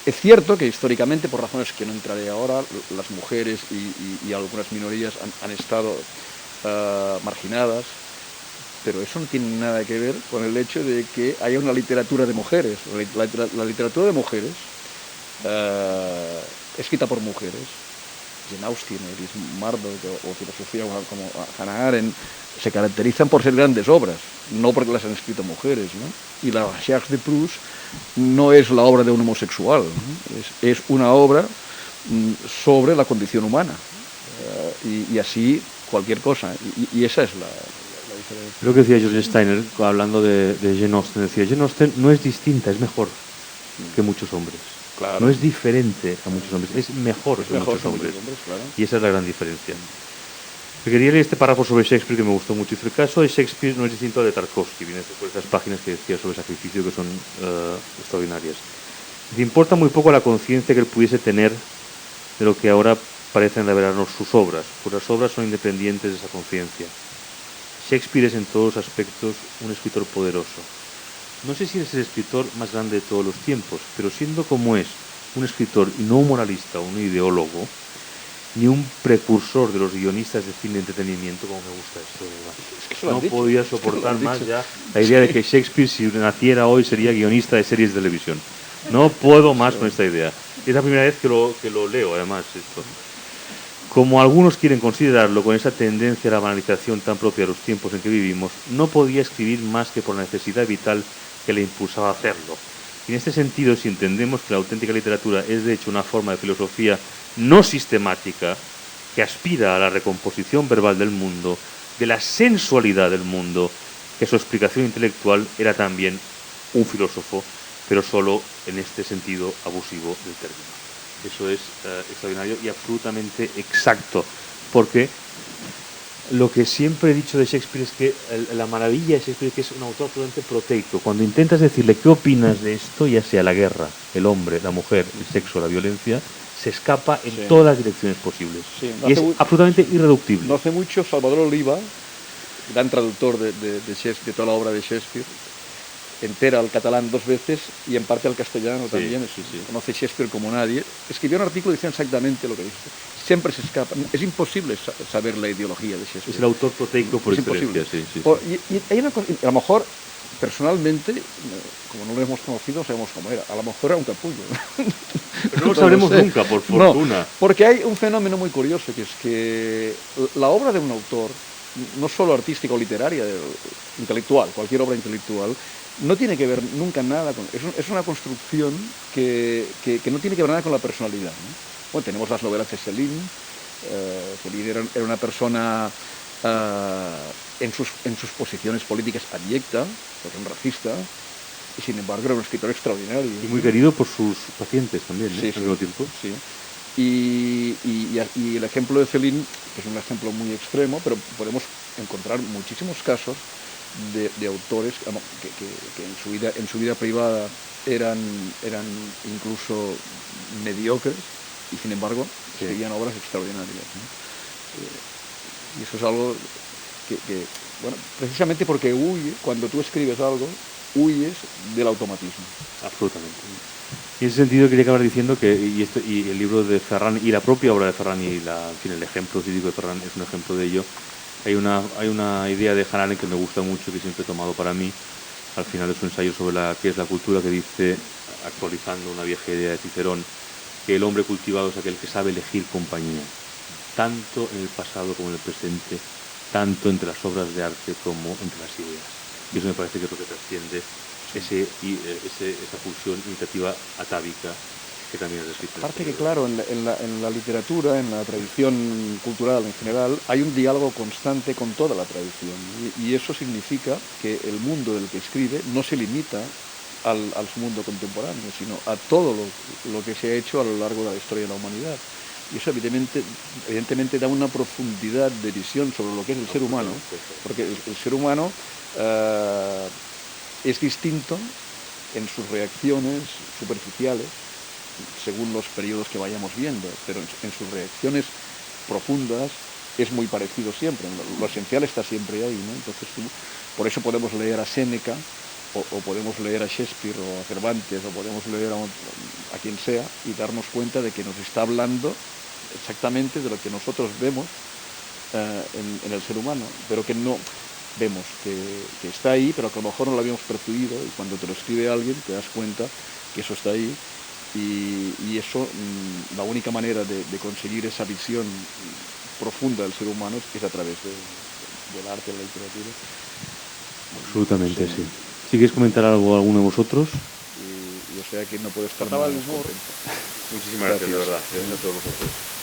es cierto que históricamente, por razones que no entraré ahora, las mujeres y algunas minorías han estado marginadas, pero eso no tiene nada que ver con el hecho de que haya una literatura de mujeres. La literatura de mujeres, escrita por mujeres, Jane Austen, Iris Murdoch o filosofía como Hannah Arendt, se caracterizan por ser grandes obras, no porque las han escrito mujeres, ¿no? Y la Recherche de Proust no es la obra de un homosexual, ¿no? Es una obra sobre la condición humana, y así cualquier cosa, y esa es la diferencia. Lo que decía George Steiner, hablando de Jane Austen, decía, Jane Austen no es distinta, es mejor que muchos hombres. Claro. No es diferente a muchos hombres, es mejor que mejor muchos hombres. Claro. Y esa es la gran diferencia. Quería leer este párrafo sobre Shakespeare que me gustó mucho. Dice, el caso de Shakespeare no es distinto al de Tarkovsky. Viene después de esas páginas que decía sobre sacrificio que son extraordinarias. Le importa muy poco la conciencia que él pudiese tener de lo que ahora parecen revelarnos sus obras, pues las obras son independientes de esa conciencia. Shakespeare es en todos los aspectos un escritor poderoso. No sé si es el escritor más grande de todos los tiempos, pero siendo como es un escritor y no un moralista o un ideólogo, ni un precursor de los guionistas de cine de entretenimiento, como me gusta esto, ¿verdad? No podía soportar más ya la idea de que Shakespeare, si naciera hoy, sería guionista de series de televisión. No puedo más con esta idea. Es la primera vez que lo leo, además, esto. Como algunos quieren considerarlo, con esa tendencia a la banalización tan propia de los tiempos en que vivimos, no podía escribir más que por la necesidad vital que le impulsaba a hacerlo. Y en este sentido, si entendemos que la auténtica literatura es de hecho una forma de filosofía no sistemática, que aspira a la recomposición verbal del mundo, de la sensualidad del mundo, que su explicación intelectual era también un filósofo, pero solo en este sentido abusivo del término. Eso es extraordinario y absolutamente exacto, porque lo que siempre he dicho de Shakespeare es que la maravilla de Shakespeare es que es un autor absolutamente proteico. Cuando intentas decirle qué opinas de esto, ya sea la guerra, el hombre, la mujer, el sexo, la violencia, se escapa en todas las direcciones posibles. Sí, y es absolutamente irreductible. No hace mucho Salvador Oliva, gran traductor de toda la obra de Shakespeare, entera al catalán 2 veces y en parte al castellano también. Conoce Shakespeare como nadie. Escribió un artículo diciendo exactamente lo que dice. Siempre se escapa. Es imposible saber la ideología de Shakespeare. Es el autor proteico por excelencia. Y hay una cosa, a lo mejor, personalmente, como no lo hemos conocido, no sabemos cómo era. A lo mejor era un capullo. Pero no lo sabremos nunca, por fortuna. No, porque hay un fenómeno muy curioso, que es que la obra de un autor, no solo artística o literaria, intelectual, cualquier obra intelectual, no tiene que ver nunca nada con... Es una construcción que no tiene que ver nada con la personalidad, ¿no? Bueno, tenemos las novelas de Céline. Céline era una persona en sus posiciones políticas abyecta, porque era un racista, y sin embargo era un escritor extraordinario. Y muy querido por sus pacientes también, ¿eh? Al mismo tiempo. Sí. Y el ejemplo de Céline, que es un ejemplo muy extremo, pero podemos encontrar muchísimos casos de autores que en su vida privada eran incluso mediocres y sin embargo escribían obras extraordinarias, ¿no? Y eso es algo que bueno, precisamente porque cuando tú escribes algo, huyes del automatismo. Absolutamente. Y en ese sentido quería acabar diciendo que y el libro de Ferran y la propia obra de Ferran y el ejemplo cívico de Ferran es un ejemplo de ello. Hay una idea de Hannah Arendt que me gusta mucho, que siempre he tomado para mí, al final de su ensayo sobre qué es la cultura, que dice, actualizando una vieja idea de Cicerón, que el hombre cultivado es aquel que sabe elegir compañía, tanto en el pasado como en el presente, tanto entre las obras de arte como entre las ideas. Y eso me parece que es lo que trasciende esa pulsión imitativa atávica que también es descrito. Aparte que, claro, en la literatura, en la tradición cultural en general, hay un diálogo constante con toda la tradición. Y eso significa que el mundo del que escribe no se limita al mundo contemporáneo, sino a todo lo que se ha hecho a lo largo de la historia de la humanidad. Y eso evidentemente da una profundidad de visión sobre lo que es el ser humano, porque el ser humano es distinto en sus reacciones superficiales, según los periodos que vayamos viendo, pero en sus reacciones profundas es muy parecido siempre. Lo esencial está siempre ahí, ¿no? Entonces, por eso podemos leer a Séneca, o podemos leer a Shakespeare, o a Cervantes, o podemos leer a quien sea, y darnos cuenta de que nos está hablando exactamente de lo que nosotros vemos en el ser humano, pero que no vemos, que está ahí, pero que a lo mejor no lo habíamos percibido, y cuando te lo escribe alguien te das cuenta que eso está ahí, y eso, la única manera de conseguir esa visión profunda del ser humano es a través del arte, de la literatura. Absolutamente, sí. Si quieres comentar algo alguno de vosotros. Y o sea que no puedo estar Faltaba más el humor. contento. Muchísimas gracias, de verdad. Gracias a todos vosotros.